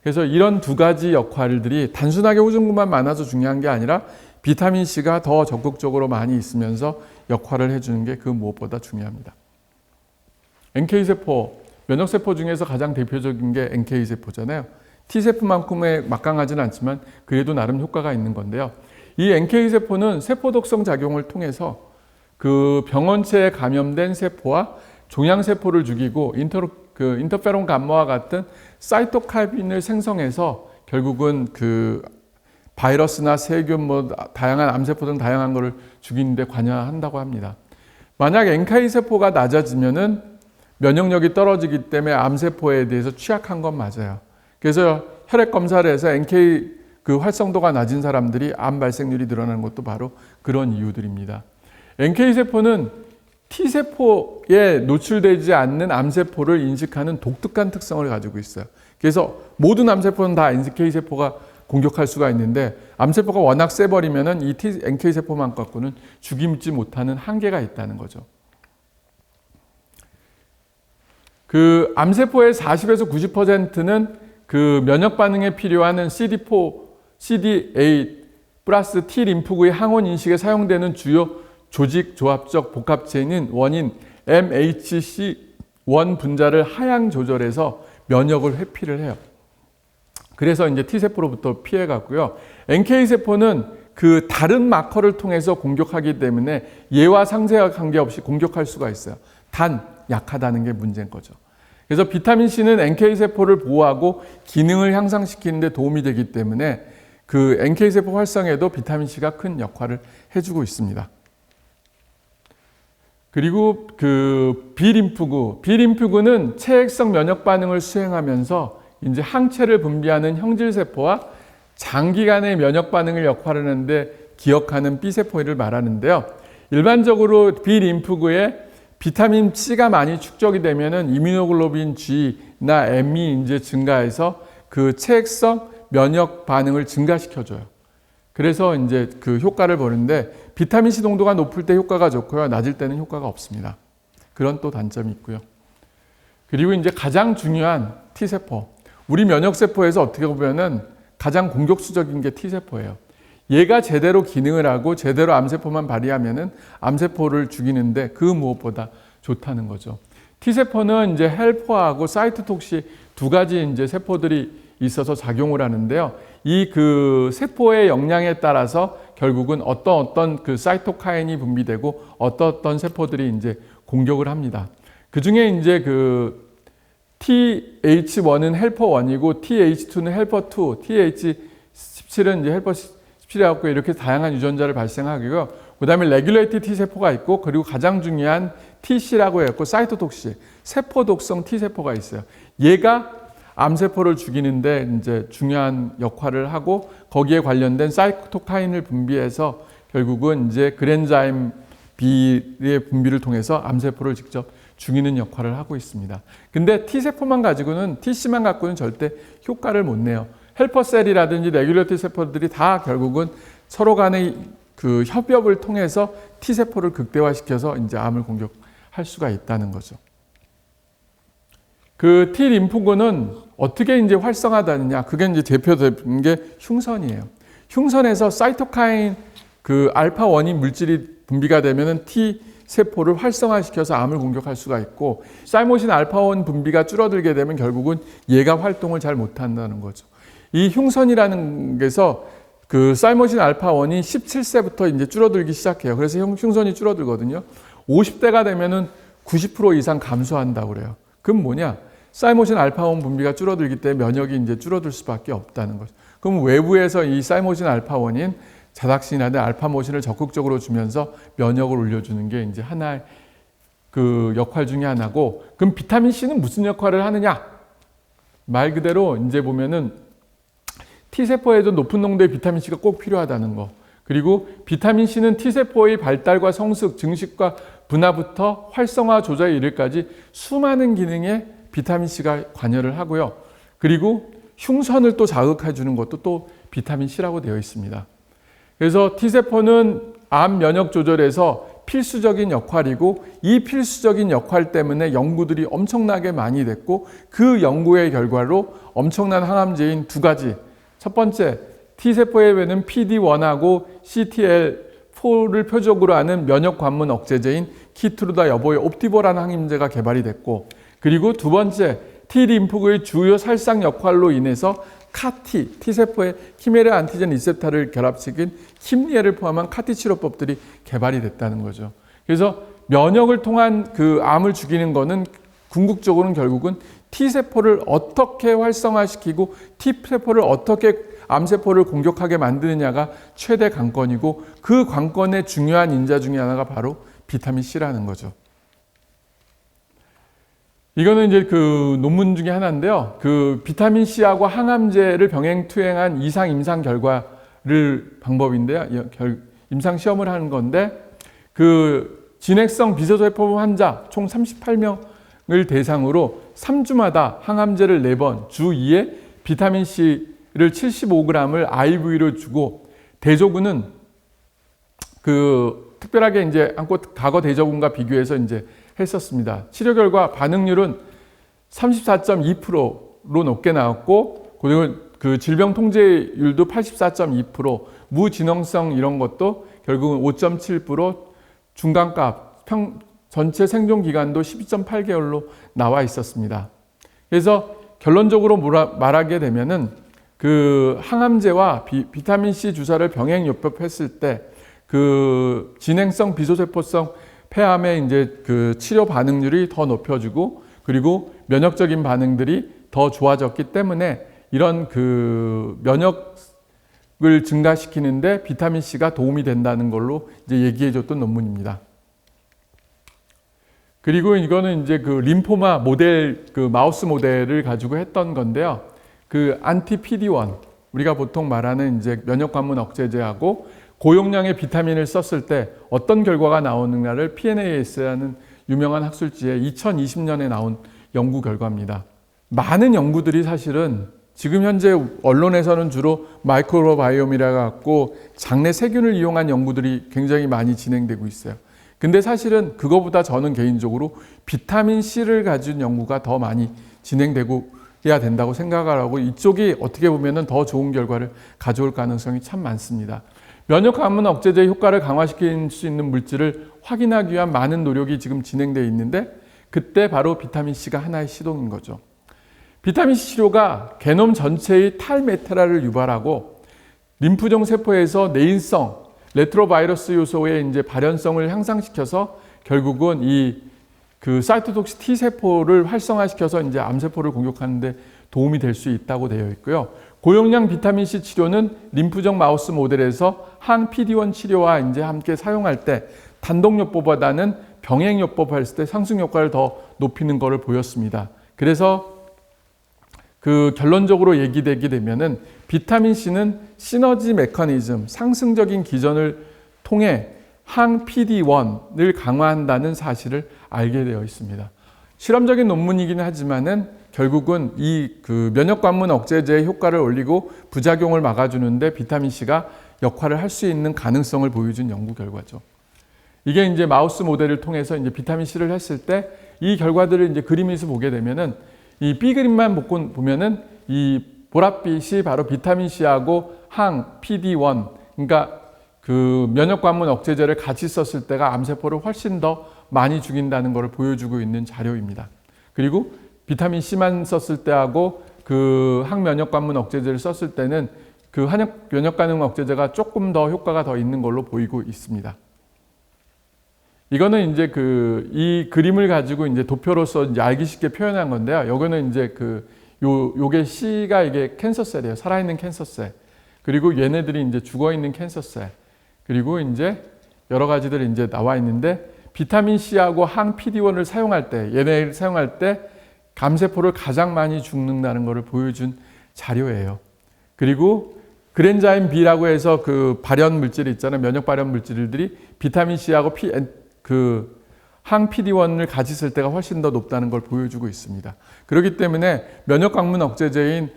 그래서 이런 두 가지 역할들이 단순하게 호중구만 많아서 중요한 게 아니라 비타민 C가 더 적극적으로 많이 있으면서 역할을 해주는 게 그 무엇보다 중요합니다. NK세포, 면역세포 중에서 가장 대표적인 게 NK세포잖아요. T세포만큼의 막강하지는 않지만 그래도 나름 효과가 있는 건데요. 이 NK세포는 세포독성 작용을 통해서 그 병원체에 감염된 세포와 종양세포를 죽이고 인터페론 감마와 같은 사이토카이닌을 생성해서 결국은 그 바이러스나 세균, 다양한 암세포 등 다양한 것을 죽이는데 관여한다고 합니다. 만약 NK세포가 낮아지면은 면역력이 떨어지기 때문에 암세포에 대해서 취약한 건 맞아요. 그래서 혈액 검사를 해서 NK 그 활성도가 낮은 사람들이 암 발생률이 늘어나는 것도 바로 그런 이유들입니다. NK세포는 T세포에 노출되지 않는 암세포를 인식하는 독특한 특성을 가지고 있어요. 그래서 모든 암세포는 다 NK세포가 공격할 수가 있는데 암세포가 워낙 세버리면은 이 NK세포만 갖고는 죽이지 못하는 한계가 있다는 거죠. 그 암세포의 40에서 90%는 그 면역 반응에 필요한 CD4, CD8 플러스 T 림프구의 항원 인식에 사용되는 주요 조직 조합적 복합체인 원인 MHC1 분자를 하향 조절해서 면역을 회피를 해요. 그래서 이제 T세포로부터 피해갔고요. NK세포는 그 다른 마커를 통해서 공격하기 때문에 얘와 상세와 관계없이 공격할 수가 있어요. 단 약하다는 게 문제인 거죠. 그래서 비타민 C는 NK세포를 보호하고 기능을 향상시키는 데 도움이 되기 때문에 그 NK세포 활성에도 비타민 C가 큰 역할을 해주고 있습니다. 그리고 그 B림프구는 체액성 면역 반응을 수행하면서 이제 항체를 분비하는 형질세포와 장기간의 면역 반응을 역할하는데 기억하는 B세포를 말하는데요. 일반적으로 B림프구에 비타민 C가 많이 축적이 되면은 이뮤노글로빈 G나 M이 이제 증가해서 그 체액성 면역 반응을 증가시켜줘요. 그래서 이제 그 효과를 보는데 비타민 C 농도가 높을 때 효과가 좋고요. 낮을 때는 효과가 없습니다. 그런 또 단점이 있고요. 그리고 이제 가장 중요한 T세포. 우리 면역세포에서 어떻게 보면은 가장 공격수적인 게 T세포예요. 얘가 제대로 기능을 하고 제대로 암세포만 발휘하면은 암세포를 죽이는데 그 무엇보다 좋다는 거죠. T세포는 이제 헬퍼하고 사이토톡시 두 가지 이제 세포들이 있어서 작용을 하는데요. 이 그 세포의 역량에 따라서 결국은 어떤 그 사이토카인이 분비되고 어떤 세포들이 이제 공격을 합니다. 그 중에 이제 그 TH1은 헬퍼 1이고 TH2는 헬퍼 2, TH17은 이제 헬퍼 17이라고 이렇게 다양한 유전자를 발생하고요. 그 다음에 레귤레이티 T세포가 있고 그리고 가장 중요한 TC라고 해갖고 사이토톡시, 세포 독성 T세포가 있어요. 얘가 암세포를 죽이는데 이제 중요한 역할을 하고 거기에 관련된 사이토카인을 분비해서 결국은 이제 그랜자임 B의 분비를 통해서 암세포를 직접 죽이는 역할을 하고 있습니다. 근데 T세포만 가지고는 TC만 갖고는 절대 효과를 못 내요. 헬퍼셀이라든지 레귤레이티 세포들이 다 결국은 서로 간의 그 협업을 통해서 T세포를 극대화시켜서 이제 암을 공격할 수가 있다는 거죠. 그 T 림프구는 어떻게 이제 활성화되느냐? 그게 이제 대표적인 게 흉선이에요. 흉선에서 사이토카인 그 알파1인 물질이 분비가 되면은 T 세포를 활성화시켜서 암을 공격할 수가 있고 사이모신 알파1 분비가 줄어들게 되면 결국은 얘가 활동을 잘 못한다는 거죠. 이 흉선이라는 게서 그 사이모신 알파1이 17세부터 이제 줄어들기 시작해요. 그래서 흉선이 줄어들거든요. 50대가 되면은 90% 이상 감소한다고 그래요. 그건 뭐냐? 사이모신 알파원 분비가 줄어들기 때문에 면역이 이제 줄어들 수밖에 없다는 거죠. 그럼 외부에서 이 사이모신 알파원인 자닥신이나 알파모신을 적극적으로 주면서 면역을 올려주는 게 이제 하나의 그 역할 중에 하나고, 그럼 비타민 C는 무슨 역할을 하느냐? 말 그대로 이제 보면은 T세포에도 높은 농도의 비타민 C가 꼭 필요하다는 거. 그리고 비타민 C는 T세포의 발달과 성숙, 증식과 분화부터 활성화 조절에 이르기까지 수많은 기능에 비타민 C가 관여를 하고요. 그리고 흉선을 또 자극해 주는 것도 또 비타민 C라고 되어 있습니다. 그래서 T세포는 암 면역 조절에서 필수적인 역할이고, 이 필수적인 역할 때문에 연구들이 엄청나게 많이 됐고, 그 연구의 결과로 엄청난 항암제인 두 가지. 첫 번째, T세포에는 PD-1하고 CTL4를 표적으로 하는 면역 관문 억제제인 키트루다 여보의 옵티보라는 항암제가 개발이 됐고, 그리고 두 번째, T림프구의 주요 살상 역할로 인해서 카티, T세포의 키메라 안티젠 리셉터를 결합시킨 킴리에를 포함한 카티 치료법들이 개발이 됐다는 거죠. 그래서 면역을 통한 그 암을 죽이는 거는 궁극적으로는 결국은 T세포를 어떻게 활성화시키고 T세포를 어떻게 암세포를 공격하게 만드느냐가 최대 관건이고, 그 관건의 중요한 인자 중에 하나가 바로 비타민 C라는 거죠. 이거는 이제 그 논문 중에 하나인데요. 그 비타민 C하고 항암제를 병행 투행한 이상 임상 결과를 방법인데요. 임상 시험을 하는 건데, 그 진핵성 비소세포 환자 총 38명을 대상으로 3주마다 항암제를 4번, 주 2회 비타민 C를 75g을 IV로 주고, 대조군은 그 특별하게 이제 과거 대조군과 비교해서 이제 했었습니다. 치료 결과 반응률은 34.2%로 높게 나왔고, 그리고 그 질병 통제율도 84.2%, 무진흥성 이런 것도 결국은 5.7%, 중간값, 전체 생존 기간도 12.8개월로 나와 있었습니다. 그래서 결론적으로 말하게 되면은 그 항암제와 비타민 C 주사를 병행 요법했을 때 그 진행성 비소세포성 폐암의 이제 그 치료 반응률이 더 높여지고, 그리고 면역적인 반응들이 더 좋아졌기 때문에 이런 그 면역을 증가시키는데 비타민 C가 도움이 된다는 걸로 이제 얘기해줬던 논문입니다. 그리고 이거는 이제 그 림포마 모델, 그 마우스 모델을 가지고 했던 건데요. 그 안티 PD-1, 우리가 보통 말하는 이제 면역 관문 억제제하고 고용량의 비타민을 썼을 때 어떤 결과가 나오느냐를 PNAS라는 유명한 학술지에 2020년에 나온 연구 결과입니다. 많은 연구들이 사실은 지금 현재 언론에서는 주로 마이크로바이옴이라 갖고 장내 세균을 이용한 연구들이 굉장히 많이 진행되고 있어요. 근데 사실은 그거보다 저는 개인적으로 비타민 C를 가진 연구가 더 많이 진행되고 해야 된다고 생각을 하고, 이쪽이 어떻게 보면 더 좋은 결과를 가져올 가능성이 참 많습니다. 면역 관문 억제제의 효과를 강화시킬 수 있는 물질을 확인하기 위한 많은 노력이 지금 진행되어 있는데, 그때 바로 비타민 C가 하나의 시동인 거죠. 비타민 C 치료가 게놈 전체의 탈메테라를 유발하고 림프종 세포에서 내인성 레트로바이러스 요소의 이제 발현성을 향상시켜서 결국은 이 그 사이토톡시 T 세포를 활성화시켜서 이제 암세포를 공격하는데 도움이 될 수 있다고 되어 있고요. 고용량 비타민 C 치료는 림프종 마우스 모델에서 항 PD-1 치료와 이제 함께 사용할 때 단독요법보다는 병행요법 했을 때 상승 효과를 더 높이는 것을 보였습니다. 그래서 그 결론적으로 얘기되게 되면은 비타민 C는 시너지 메커니즘, 상승적인 기전을 통해 항 PD-1을 강화한다는 사실을 알게 되어 있습니다. 실험적인 논문이긴 하지만은 결국은 이 그 면역 관문 억제제의 효과를 올리고 부작용을 막아주는데 비타민 C가 역할을 할 수 있는 가능성을 보여준 연구 결과죠. 이게 이제 마우스 모델을 통해서 이제 비타민 C를 했을 때 이 결과들을 이제 그림에서 보게 되면은 이 B 그림만 보면은 이 보랏빛이 바로 비타민 C하고 항 PD-1, 그러니까 그 면역 관문 억제제를 같이 썼을 때가 암세포를 훨씬 더 많이 죽인다는 것을 보여주고 있는 자료입니다. 그리고 비타민 C만 썼을 때하고 그 항면역 관문 억제제를 썼을 때는 그 면역 관문 억제제가 조금 더 효과가 더 있는 걸로 보이고 있습니다. 이거는 이제 이 그림을 가지고 이제 도표로서 이제 알기 쉽게 표현한 건데요. 요거는 이제 요게 C가 이게 캔서셀이에요. 살아있는 캔서셀. 그리고 얘네들이 이제 죽어있는 캔서셀. 그리고 이제 여러 가지들이 이제 나와 있는데, 비타민 C하고 항 PD-1을 사용할 때, 얘네를 사용할 때 감세포를 가장 많이 죽는다는 것을 보여준 자료예요. 그리고 그랜자임 B라고 해서 발현 물질이 있잖아요. 면역 발현 물질들이 비타민 C하고 항 PD-1을 같이 쓸 때가 훨씬 더 높다는 걸 보여주고 있습니다. 그렇기 때문에 면역 강문 억제제인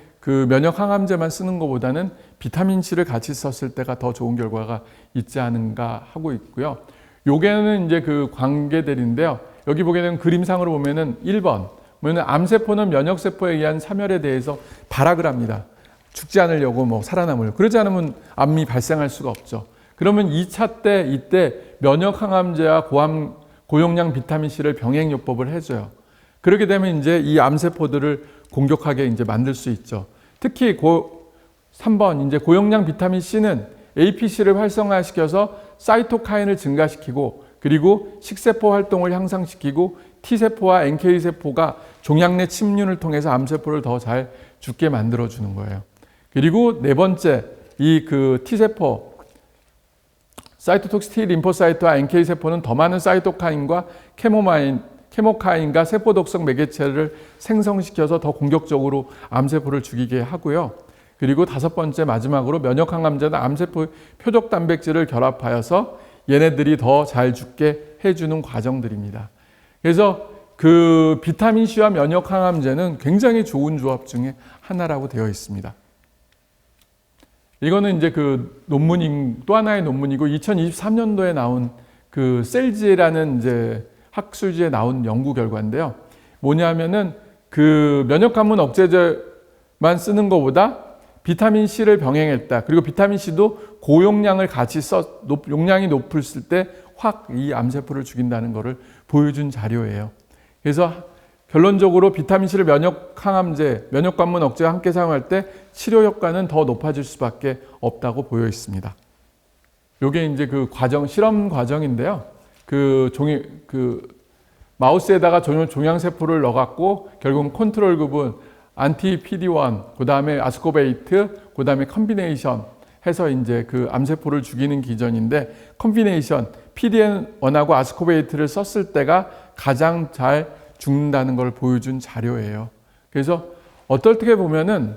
면역 항암제만 쓰는 것보다는 비타민 C를 같이 썼을 때가 더 좋은 결과가 있지 않은가 하고 있고요. 요게는 이제 관계들인데요. 여기 보게 되면 그림상으로 보면은 1번, 암세포는 면역세포에 의한 사멸에 대해서 발악을 합니다. 죽지 않으려고 살아남으려고. 그러지 않으면 암이 발생할 수가 없죠. 그러면 2차 때 이때 면역 항암제와 고용량 비타민 C를 병행요법을 해줘요. 그렇게 되면 이제 이 암세포들을 공격하게 이제 만들 수 있죠. 특히 3번 이제 고용량 비타민 C는 APC를 활성화시켜서 사이토카인을 증가시키고, 그리고 식세포 활동을 향상시키고 T세포와 NK세포가 종양 내 침륜을 통해서 암세포를 더 잘 죽게 만들어주는 거예요. 그리고 네 번째, T세포, 사이토톡스 T 림포사이트와 NK세포는 더 많은 사이토카인과 케모카인과 세포독성 매개체를 생성시켜서 더 공격적으로 암세포를 죽이게 하고요. 그리고 다섯 번째, 마지막으로 면역항암제나 암세포 표적 단백질을 결합하여서 얘네들이 더 잘 죽게 해주는 과정들입니다. 그래서 비타민 C와 면역항암제는 굉장히 좋은 조합 중에 하나라고 되어 있습니다. 이거는 이제 또 하나의 논문이고, 2023년도에 나온 셀지라는 이제 학술지에 나온 연구 결과인데요. 뭐냐면은 면역관문 억제제만 쓰는 것보다 비타민 C를 병행했다. 그리고 비타민 C도 고용량을 같이 용량이 높았을 때 확 이 암세포를 죽인다는 것을 보여준 자료예요. 그래서 결론적으로 비타민 C를 면역항암제, 면역관문 억제와 함께 사용할 때 치료 효과는 더 높아질 수밖에 없다고 보여 있습니다. 요게 이제 실험 과정인데요. 마우스에다가 종양세포를 넣어갖고 결국은 컨트롤 그분, 안티 PD-1, 그 다음에 아스코베이트, 그 다음에 컨비네이션 해서 이제 암세포를 죽이는 기전인데, 컨비네이션, PD-1하고 아스코베이트를 썼을 때가 가장 잘 죽는다는 걸 보여준 자료예요. 그래서 어떻게 보면은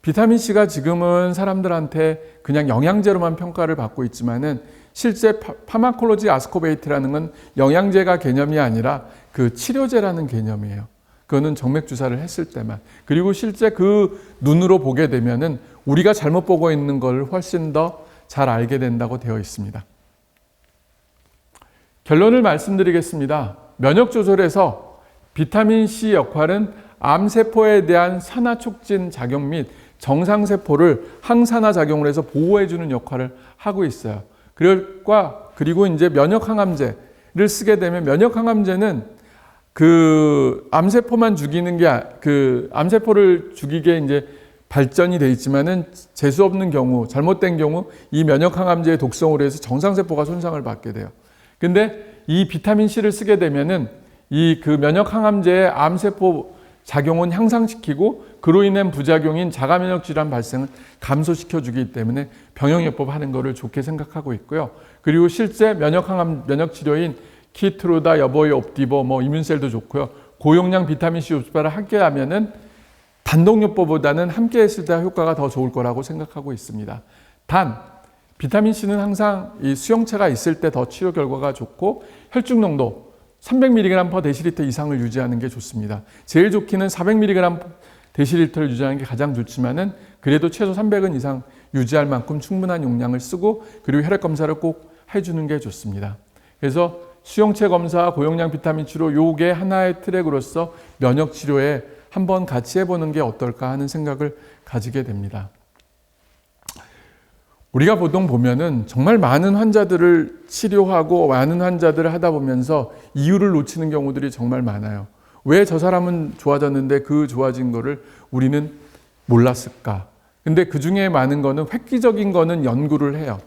비타민 C가 지금은 사람들한테 그냥 영양제로만 평가를 받고 있지만은, 실제 파마콜로지 아스코베이트라는 건 영양제가 개념이 아니라 치료제라는 개념이에요. 그거는 정맥 주사를 했을 때만. 그리고 실제 눈으로 보게 되면은 우리가 잘못 보고 있는 걸 훨씬 더 잘 알게 된다고 되어 있습니다. 결론을 말씀드리겠습니다. 면역 조절에서 비타민 C 역할은 암세포에 대한 산화 촉진 작용 및 정상세포를 항산화 작용을 해서 보호해주는 역할을 하고 있어요. 그리고 이제 면역항암제를 쓰게 되면, 면역항암제는 암세포만 죽이는 게, 암세포를 죽이게 이제 발전이 돼 있지만은 재수 없는 경우, 잘못된 경우 이 면역항암제의 독성으로 해서 정상세포가 손상을 받게 돼요. 근데 이 비타민 C를 쓰게 되면은 면역항암제의 암세포 작용은 향상시키고, 그로 인한 부작용인 자가면역 질환 발생을 감소시켜주기 때문에 병용요법 하는 것을 좋게 생각하고 있고요. 그리고 실제 면역치료인 키트루다, 여보이, 옵디보, 이뮨셀도 좋고요. 고용량 비타민 C 요법을 함께 하면은 단독요법보다는 함께 했을 때 효과가 더 좋을 거라고 생각하고 있습니다. 단, 비타민 C는 항상 이 수용체가 있을 때 더 치료 결과가 좋고, 혈중 농도 300mg/dL 이상을 유지하는 게 좋습니다. 제일 좋기는 400mg/dL를 유지하는 게 가장 좋지만은, 그래도 최소 300은 이상 유지할 만큼 충분한 용량을 쓰고, 그리고 혈액 검사를 꼭 해주는 게 좋습니다. 그래서 수용체 검사, 고용량 비타민 치료, 요게 하나의 트랙으로서 면역 치료에 한번 같이 해보는 게 어떨까 하는 생각을 가지게 됩니다. 우리가 보통 보면은 정말 많은 환자들을 치료하고 많은 환자들을 하다 보면서 이유를 놓치는 경우들이 정말 많아요. 왜 저 사람은 좋아졌는데 그 좋아진 거를 우리는 몰랐을까? 근데 그 중에 많은 거는 획기적인 거는 연구를 해요.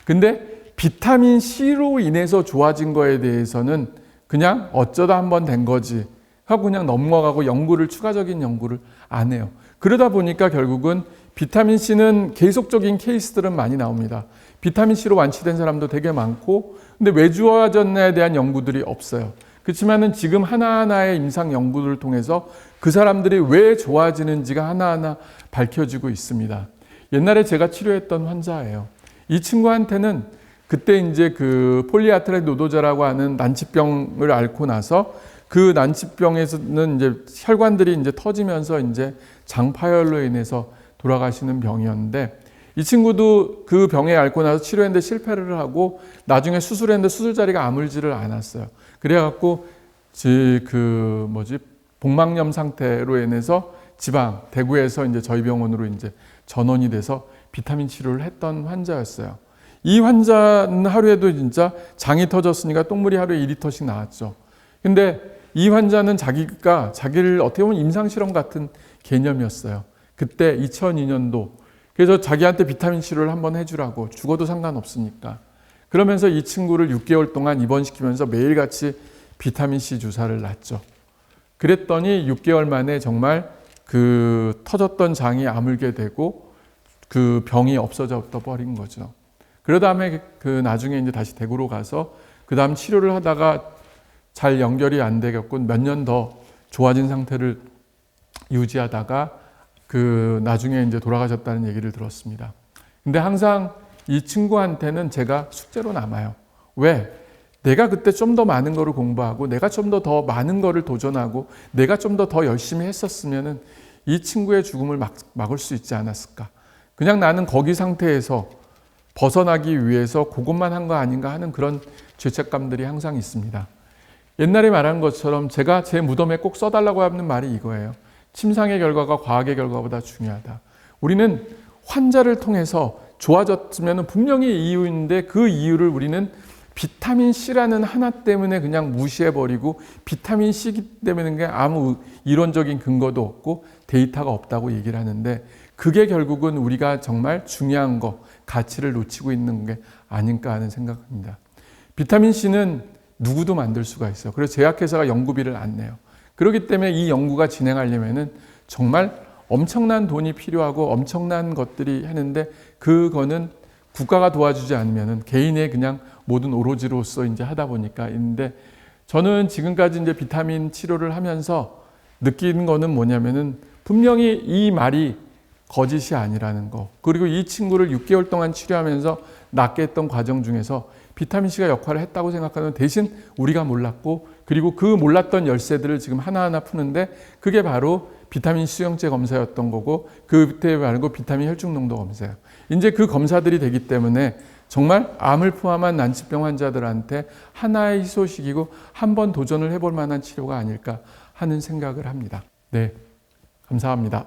근데 비타민 C로 인해서 좋아진 거에 대해서는 그냥 어쩌다 한번 된 거지 하고 그냥 넘어가고 추가적인 연구를 안 해요. 그러다 보니까 결국은 비타민 C는 계속적인 케이스들은 많이 나옵니다. 비타민 C로 완치된 사람도 되게 많고, 근데 왜 좋아졌냐에 대한 연구들이 없어요. 그렇지만은 지금 하나하나의 임상 연구를 통해서 그 사람들이 왜 좋아지는지가 하나하나 밝혀지고 있습니다. 옛날에 제가 치료했던 환자예요. 이 친구한테는 그때 이제 그 폴리아트레 노도자라고 하는 난치병을 앓고 나서 그 난치병에서는 이제 혈관들이 이제 터지면서 이제 장파열로 인해서 돌아가시는 병이었는데, 이 친구도 그 병에 앓고 나서 치료했는데 실패를 하고 나중에 수술했는데 수술 자리가 아물지를 않았어요. 그래갖고 복막염 상태로 인해서 대구에서 이제 저희 병원으로 이제 전원이 돼서 비타민 치료를 했던 환자였어요. 이 환자는 하루에도 진짜 장이 터졌으니까 똥물이 하루에 2리터씩 나왔죠. 근데 이 환자는 자기를 어떻게 보면 임상실험 같은 개념이었어요. 그때 2002년도. 그래서 자기한테 비타민 치료를 한번 해주라고, 죽어도 상관없으니까. 그러면서 이 친구를 6개월 동안 입원시키면서 매일같이 비타민 C 주사를 놨죠. 그랬더니 6개월 만에 정말 그 터졌던 장이 아물게 되고 그 병이 없어져 버린 거죠. 그 다음에 나중에 이제 다시 대구로 가서 그 다음 치료를 하다가 잘 연결이 안 되겠고 몇 년 더 좋아진 상태를 유지하다가 나중에 이제 돌아가셨다는 얘기를 들었습니다. 근데 항상 이 친구한테는 제가 숙제로 남아요. 왜? 내가 그때 좀 더 많은 거를 공부하고 내가 좀 더 많은 거를 도전하고 내가 좀 더 열심히 했었으면은 이 친구의 죽음을 막을 수 있지 않았을까? 그냥 나는 거기 상태에서 벗어나기 위해서 그것만 한 거 아닌가 하는 그런 죄책감들이 항상 있습니다. 옛날에 말한 것처럼 제가 제 무덤에 꼭 써달라고 하는 말이 이거예요. 침상의 결과가 과학의 결과보다 중요하다. 우리는 환자를 통해서 좋아졌으면 분명히 이유인데 그 이유를 우리는 비타민 C라는 하나 때문에 그냥 무시해버리고 비타민 C기 때문에 아무 이론적인 근거도 없고 데이터가 없다고 얘기를 하는데 그게 결국은 우리가 정말 중요한 거, 가치를 놓치고 있는 게 아닌가 하는 생각입니다. 비타민 C는 누구도 만들 수가 있어요. 그래서 제약회사가 연구비를 안 내요. 그렇기 때문에 이 연구가 진행하려면은 정말 엄청난 돈이 필요하고 엄청난 것들이 하는데 그거는 국가가 도와주지 않으면은 개인의 그냥 모든 오로지로서 이제 하다 보니까 있는데 저는 지금까지 이제 비타민 치료를 하면서 느낀 거는 뭐냐면은 분명히 이 말이 거짓이 아니라는 거. 그리고 이 친구를 6개월 동안 치료하면서 낫게 했던 과정 중에서 비타민C가 역할을 했다고 생각하는 대신 우리가 몰랐고 그리고 그 몰랐던 열쇠들을 지금 하나하나 푸는데 그게 바로 비타민 수용체 검사였던 거고 그때 말고 비타민 혈중 농도 검사예요. 이제 그 검사들이 되기 때문에 정말 암을 포함한 난치병 환자들한테 하나의 희소식이고 한번 도전을 해볼 만한 치료가 아닐까 하는 생각을 합니다. 네, 감사합니다.